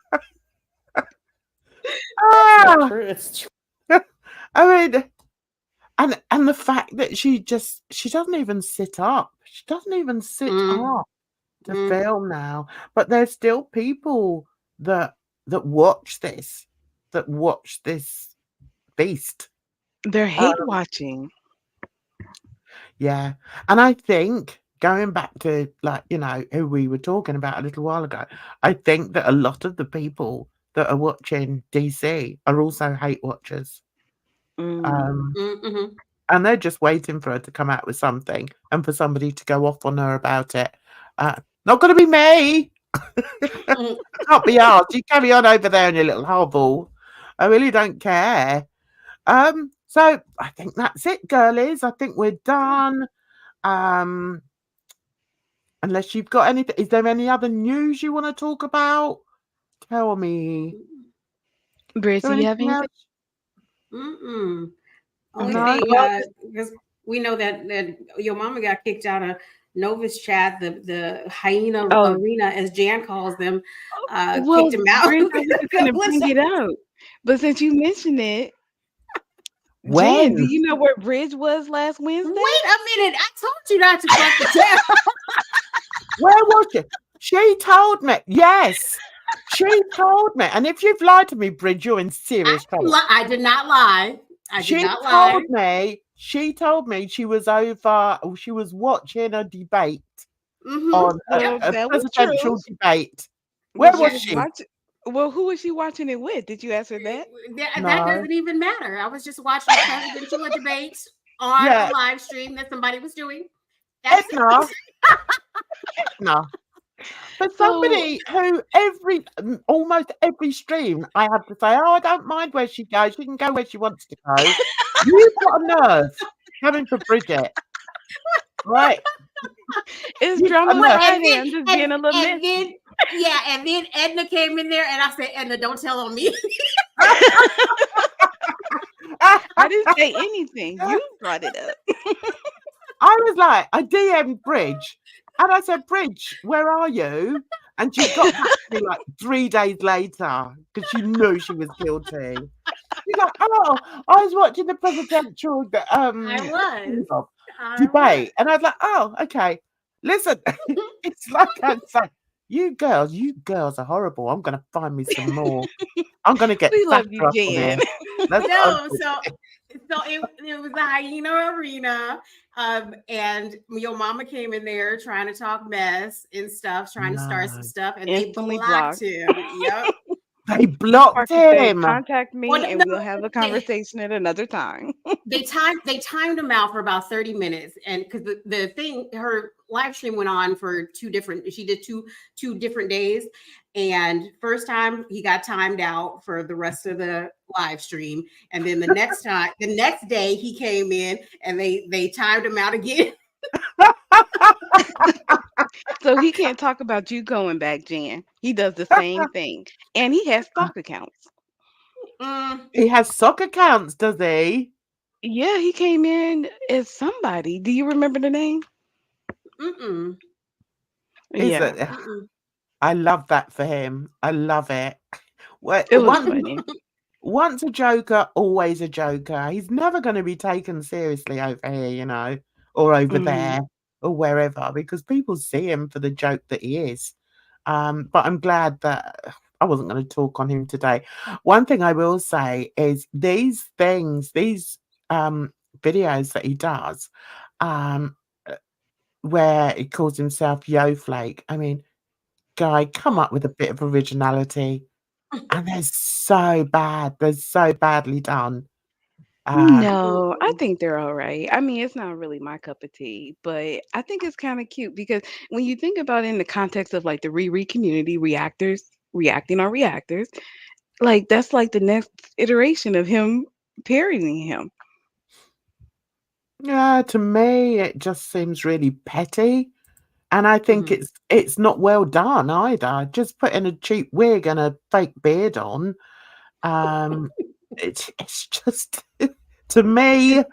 S8: It's true.
S2: I mean, and the fact that she doesn't even sit up. She doesn't even sit up to film now. But there's still people that watch this beast.
S4: They're hate watching.
S2: Yeah. And I think going back to, like, you know, who we were talking about a little while ago, I think that a lot of the people that are watching DC are also hate watchers. And they're just waiting for her to come out with something and for somebody to go off on her about it. Not going to be me. Can't be asked. You carry on over there in your little hovel. I really don't care. So I think that's it, girlies. I think we're done. Unless you've got anything. Is there any other news you want to talk about? Tell me.
S4: Bridge, do you have anything?
S3: Only
S2: No.
S3: thing, because we know that your mama got kicked out of Nova's chat, the hyena arena, as Jan calls them, kicked him out.
S4: Bridge, I was going to bring it out. But since you mentioned it,
S2: when?
S4: Jan, do you know where Bridge was last Wednesday?
S3: Wait a minute. I told you not to fucking tell.
S2: Where was she? She told me. Yes. She told me. And if you've lied to me, Bridge, you're in serious trouble.
S3: I did not lie.
S2: She told me she was over, she was watching a debate on a presidential debate. Where was she?
S4: Well, who was she watching it with? Did you ask her that?
S3: That doesn't even matter. I was just watching a presidential debate on a live stream that somebody was doing. That's
S2: no. But somebody who almost every stream, I have to say, oh, I don't mind where she goes. She can go where she wants to go. You've got a nerve coming for Bridget. Right.
S4: It's drama Friday. I'm just being a little messy.
S3: And then Edna came in there and I said, Edna, don't tell on me.
S4: I didn't say anything. You brought it up.
S2: I was like, I DM'd Bridge and I said, Bridge, where are you? And she got back to me like 3 days later because she knew she was guilty. She's like, oh, I was watching the presidential.
S3: I was.
S2: debate. And I was like, oh, okay. Listen, it's like I say, you girls are horrible. I'm gonna find me some more. I'm gonna get
S4: We love
S2: fatter
S4: you,
S2: up on
S4: Jen.
S2: here. That's what I'm
S3: No, so it was the hyena arena, and your mama came in there trying to talk mess and stuff, trying to start some
S2: No.
S3: stuff, and
S4: Instantly
S3: they blocked
S4: blocked.
S3: him. Yep.
S2: They blocked
S4: Parker said,
S2: him.
S4: contact
S3: Well,
S4: me and
S3: no,
S4: we'll have a
S3: they,
S4: conversation at another time.
S3: they timed him out for about 30 minutes, and because the thing, her live stream went on for she did two different days, and first time he got timed out for the rest of the live stream, and then the next day he came in and they timed him out again.
S4: So he can't talk about you going back, Jen. He does the same thing. And he has stock accounts.
S2: He has soccer accounts, does he?
S4: Yeah, he came in as somebody. Do you remember the name?
S3: Mm-mm.
S2: Is
S4: Yeah,
S2: it? I love that for him. I love it.
S4: it was funny.
S2: Once a joker, always a joker. He's never going to be taken seriously over here, or over there or wherever, because people see him for the joke that he is. But I'm glad that I wasn't going to talk on him today. One thing I will say is these videos that he does, where he calls himself Yo Flake. I mean, guy, come up with a bit of originality. And they're so bad. They're so badly done.
S4: No, I think they're all right. I mean, it's not really my cup of tea, but I think it's kind of cute because when you think about it in the context of like the Riri community, reactors reacting on reactors, like that's like the next iteration of him parodying him.
S2: Yeah, to me, it just seems really petty. And I think it's not well done either. Just putting a cheap wig and a fake beard on. It's just to me,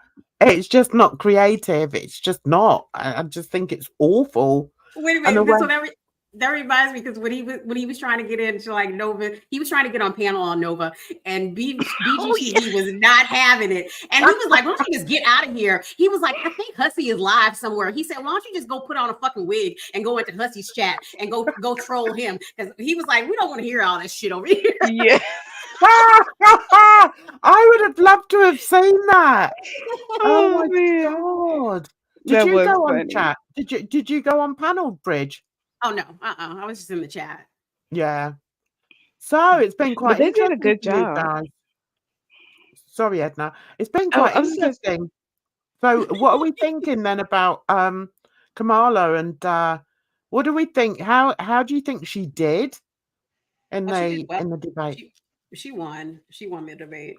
S2: it's just not creative. It's just not. I just think it's awful.
S3: Wait a
S2: And the
S3: minute.
S2: way
S3: That reminds me because when he was trying to get into like Nova, he was trying to get on panel on Nova, and BGTV was not having it. And he was like, "Why don't you just get out of here?" He was like, "I think Hussy is live somewhere." He said, "Why don't you just go put on a fucking wig and go into Hussy's chat and go troll him?" Because he was like, "We don't want to hear all this shit over here."
S4: Yeah.
S2: I would have loved to have seen that. Oh my
S4: man.
S2: god! Did
S4: That
S2: you
S4: was
S2: go on
S4: funny.
S2: chat? Did you go on panel, Bridge?
S3: Oh no, I was just in the chat.
S2: Yeah. So it's been quite
S4: But they did a
S2: interesting
S4: good
S2: for you
S4: job.
S2: guys. Sorry, Edna. It's been
S4: Oh,
S2: quite
S4: I was just gonna
S2: interesting. So what are we thinking then about Kamala and what do we think? How do you think she did in
S3: Oh, she did well.
S2: in the debate?
S3: She won. She won the debate.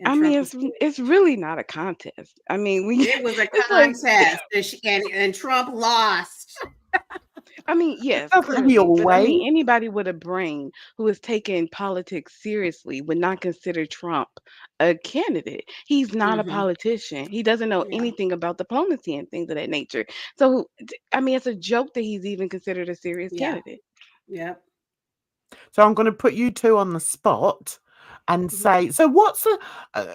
S4: I
S3: And
S4: mean,
S3: Trump was
S4: it's really not a contest. I mean,
S3: it was a
S4: it's like
S3: contest, and Trump lost.
S4: I mean, yes,
S2: Doesn't he
S4: clearly, but I
S2: always?
S4: mean, anybody with a brain who is taking politics seriously would not consider Trump a candidate. He's not a politician. He doesn't know
S3: Yeah.
S4: anything about diplomacy and things of that nature. So, I mean, it's a joke that he's even considered a serious
S3: Yeah.
S4: candidate.
S3: Yep.
S2: So I'm going to put you two on the spot and say, so what's the?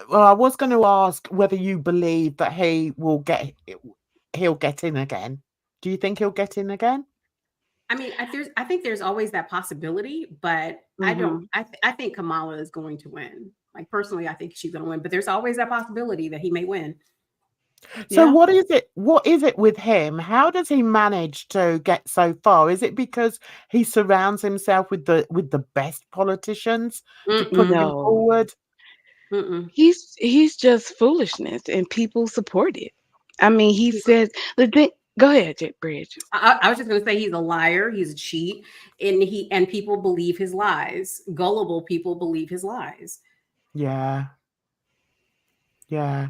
S2: Well, I was going to ask whether you believe that he'll get in again. Do you think he'll get in again?
S3: I mean, I think there's always that possibility, but I don't. I think Kamala is going to win. Like personally, I think she's going to win, but there's always that possibility that he may win.
S2: So
S4: Yeah.
S2: what is it? What is it with him? How does he manage to get so far? Is it because he surrounds himself with the best politicians to put him
S4: No,
S2: forward?
S4: he's just foolishness, and people support it. I mean, he says the thing. Go ahead, Bridge.
S3: I was just going to say he's a liar. He's a cheat, and people believe his lies. Gullible people believe his lies.
S2: Yeah. Yeah.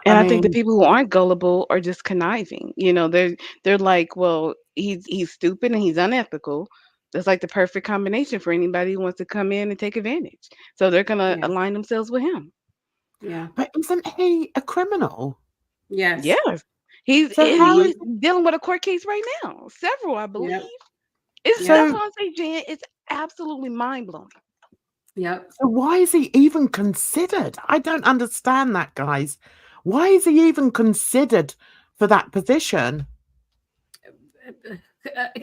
S4: And I think the
S2: mean,
S4: people who aren't gullible are just conniving. You know, they're like, well, he's stupid and he's unethical. That's like the perfect combination for anybody who wants to come in and take advantage. So they're gonna align themselves with him.
S3: Yeah.
S2: but isn't he a criminal?
S3: Yes.
S4: Yes. He's dealing with a court case right now. Several, I believe.
S3: Yep.
S4: That's what I'm saying, Jen. It's absolutely mind blowing.
S3: Yep.
S2: So why is he even considered? I don't understand that, guys. Why is he even considered for that position?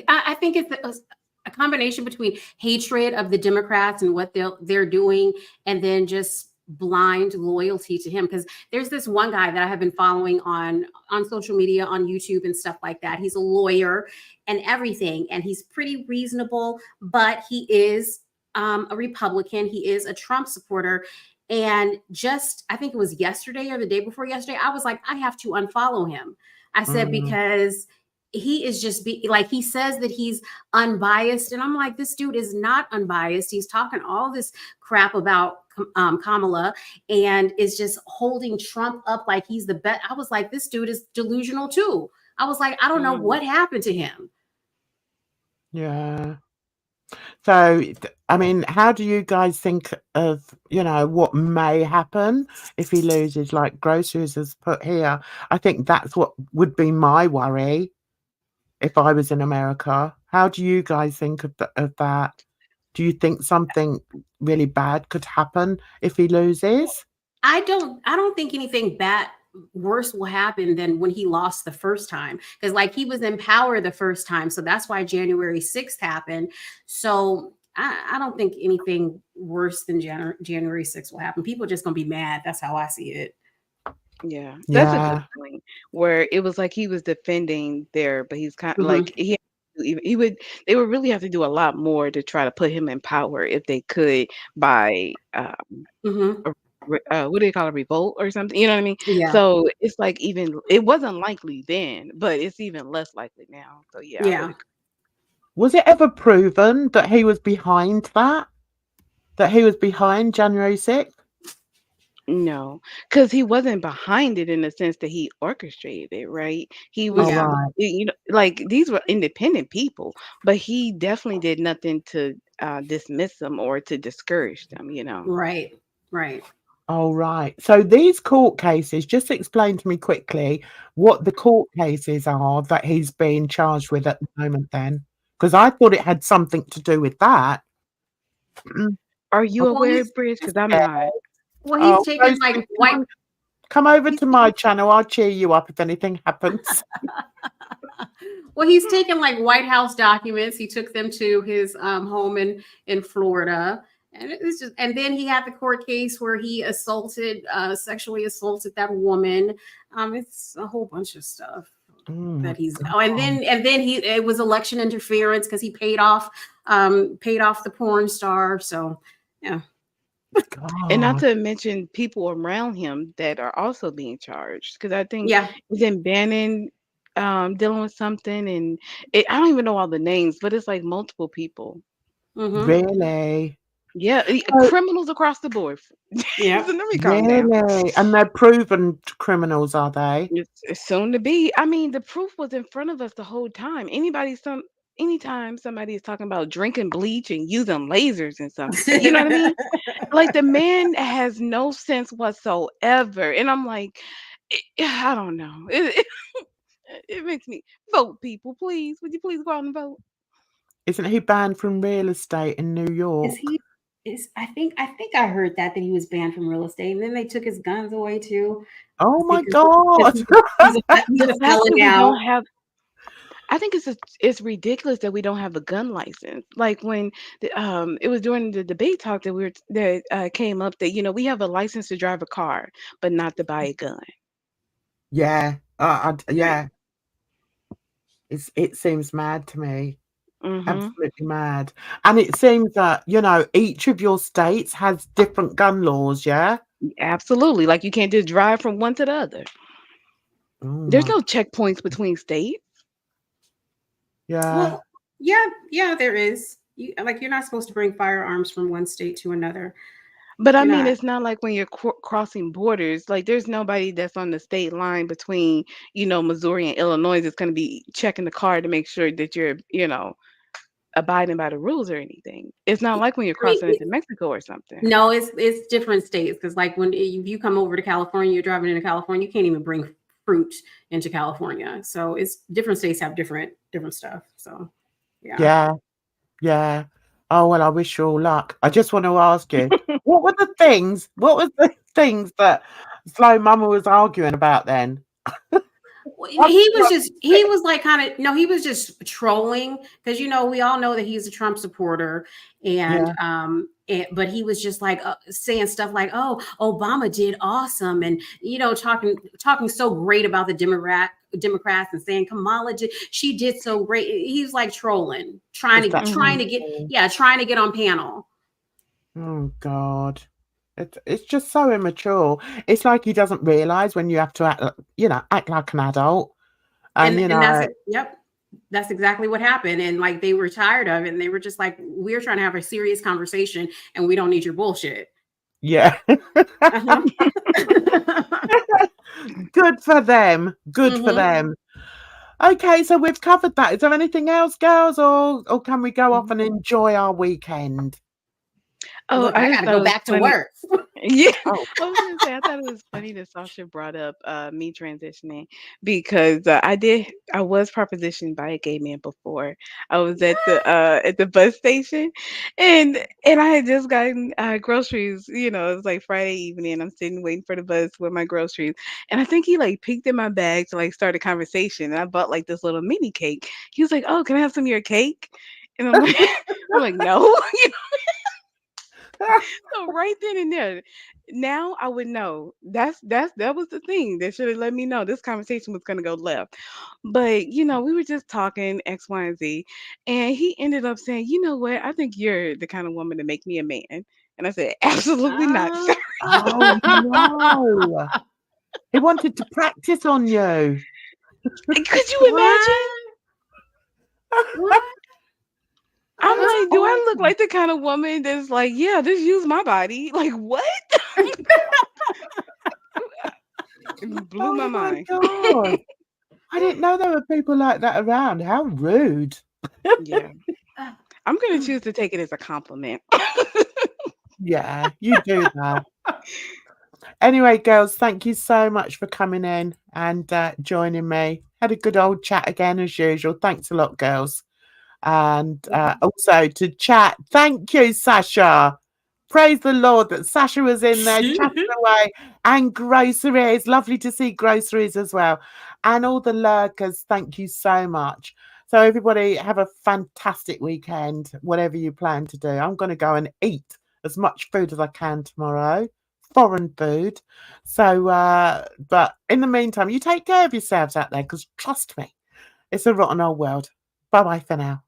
S3: I think it's a combination between hatred of the Democrats and what they're doing, and then just blind loyalty to him. Because there's this one guy that I have been following on social media, on YouTube and stuff like that. He's a lawyer and everything, and he's pretty reasonable, but he is a Republican. He is a Trump supporter. And just, I think it was yesterday or the day before yesterday, I was like, I have to unfollow him. I said, because he is just like, he says that he's unbiased. And I'm like, this dude is not unbiased. He's talking all this crap about Kamala and is just holding Trump up like he's the best. I was like, this dude is delusional too. I was like, I don't know what happened to him.
S2: Yeah. So, I mean, how do you guys think of, what may happen if he loses, like Groceries has put here? I think that's what would be my worry if I was in America. How do you guys think of that? Do you think something really bad could happen if he loses?
S3: I don't think anything worse will happen than when he lost the first time, because like he was in power the first time, so that's why January 6th happened. So I don't think anything worse than January 6th will happen. People are just gonna be mad. That's how I see it.
S4: Yeah, that's a good point. Where it was like he was defending there, but he's kind of like they would really have to do a lot more to try to put him in power if they could by what do you call it, revolt or something? You know what I mean?
S3: Yeah.
S4: So it's like it wasn't likely then, but it's even less likely now. So yeah. I would agree.
S2: Was it ever proven that he was behind that? That he was behind January 6th?
S4: No, because he wasn't behind it in the sense that he orchestrated it, right? He was, like these were independent people, but he definitely did nothing to dismiss them or to discourage them,
S3: Right.
S2: Oh, right. So these court cases, just explain to me quickly what the court cases are that he's being charged with at the moment then. Because I thought it had something to do with that.
S4: Are you aware, Bridge? Because I'm not.
S3: Well, he's taking like white.
S2: Come over to my channel. I'll cheer you up if anything happens.
S3: Well, he's taken like White House documents. He took them to his home in Florida. And it's just, and then he had the court case where he sexually assaulted that woman. It's a whole bunch of stuff that he's. Oh, and then it was election interference because he paid off the porn star. So yeah.
S4: And not to mention people around him that are also being charged, because I think isn't Bannon dealing with something, and I don't even know all the names, but it's like multiple people.
S2: Really?
S4: Yeah, criminals across the board.
S3: Yeah,
S2: really, and they're proven criminals, are they?
S4: It's soon to be. I mean, the proof was in front of us the whole time. Anytime somebody is talking about drinking bleach and using lasers and something, you know what I mean? Like the man has no sense whatsoever, and I'm like, I don't know. It makes me vote, people. Please, would you please go out and vote?
S2: Isn't he banned from real estate in New York?
S3: I think I heard that he was banned from real estate, and then they took his guns away too.
S2: Oh my God!
S3: He's a felon now.
S4: I think it's ridiculous that we don't have a gun license. Like when it was during the debate talk that came up that we have a license to drive a car, but not to buy a gun.
S2: Yeah, yeah. It seems mad to me. Absolutely mad. And it seems that each of your states has different gun laws. Yeah,
S4: absolutely. Like you can't just drive from one to the other. There's no checkpoints between states.
S2: Yeah.
S3: Well, yeah, there is. You're not supposed to bring firearms from one state to another.
S4: But I mean, it's not like when you're crossing borders, like there's nobody that's on the state line between, Missouri and Illinois that's going to be checking the car to make sure that you're, abiding by the rules or anything. It's not like when you're crossing into Mexico or something.
S3: No, it's different states, because like when you come over to California, you're driving into California, you can't even bring fruit into California. So it's different states have different stuff. So
S2: yeah. Oh well, I wish you all luck. I just want to ask you, what were the things that Slow Mama was arguing about then?
S3: he was like kind of, no, he was just trolling because, you know, we all know that he's a Trump supporter, and but he was just like saying stuff like, oh, Obama did awesome, and, you know, talking so great about the Democrats and saying Kamala she did so great. He's like trolling, trying to get on panel.
S2: Oh God. It's just so immature. It's like he doesn't realize when you have to act like an adult. And
S3: that's exactly what happened. And like, they were tired of it, and they were just like, we're trying to have a serious conversation and we don't need your bullshit.
S2: Yeah. Good for them. Good for them. Okay, so we've covered that. Is there anything else, girls, or can we go off and enjoy our weekend?
S4: Oh,
S3: Look, I gotta go back to work.
S4: Yeah. I was gonna say, I thought it was funny that Sasha brought up me transitioning, because I was propositioned by a gay man before. I was at the bus station, and I had just gotten groceries. You know, it was like Friday evening. I'm sitting waiting for the bus with my groceries, and I think he like peeked in my bag to like start a conversation. And I bought like this little mini cake. He was like, "Oh, can I have some of your cake?" And I'm like, "No." You know? So right then and there, now I would know. That was the thing that should have let me know this conversation was gonna go left. But you know, we were just talking X, Y, and Z, and he ended up saying, "You know what? I think you're the kind of woman to make me a man." And I said, "Absolutely not, sir."
S2: Oh no! He wanted to practice on you.
S4: Could you imagine?
S3: What?
S4: I'm like, do I look like the kind of woman that's like, yeah, just use my body? Like, what? It blew my mind.
S2: God. I didn't know there were people like that around. How rude.
S4: Yeah. I'm going to choose to take it as a compliment.
S2: Yeah, you do that. Anyway, girls, thank you so much for coming in and joining me. Had a good old chat again, as usual. Thanks a lot, girls. And also to chat, thank you, Sasha. Praise the Lord that Sasha was in there chatting away, and groceries. Lovely to see groceries as well. And all the lurkers, thank you so much. So everybody have a fantastic weekend, whatever you plan to do. I'm going to go and eat as much food as I can tomorrow, foreign food. So, but in the meantime, you take care of yourselves out there, because trust me, it's a rotten old world. Bye-bye for now.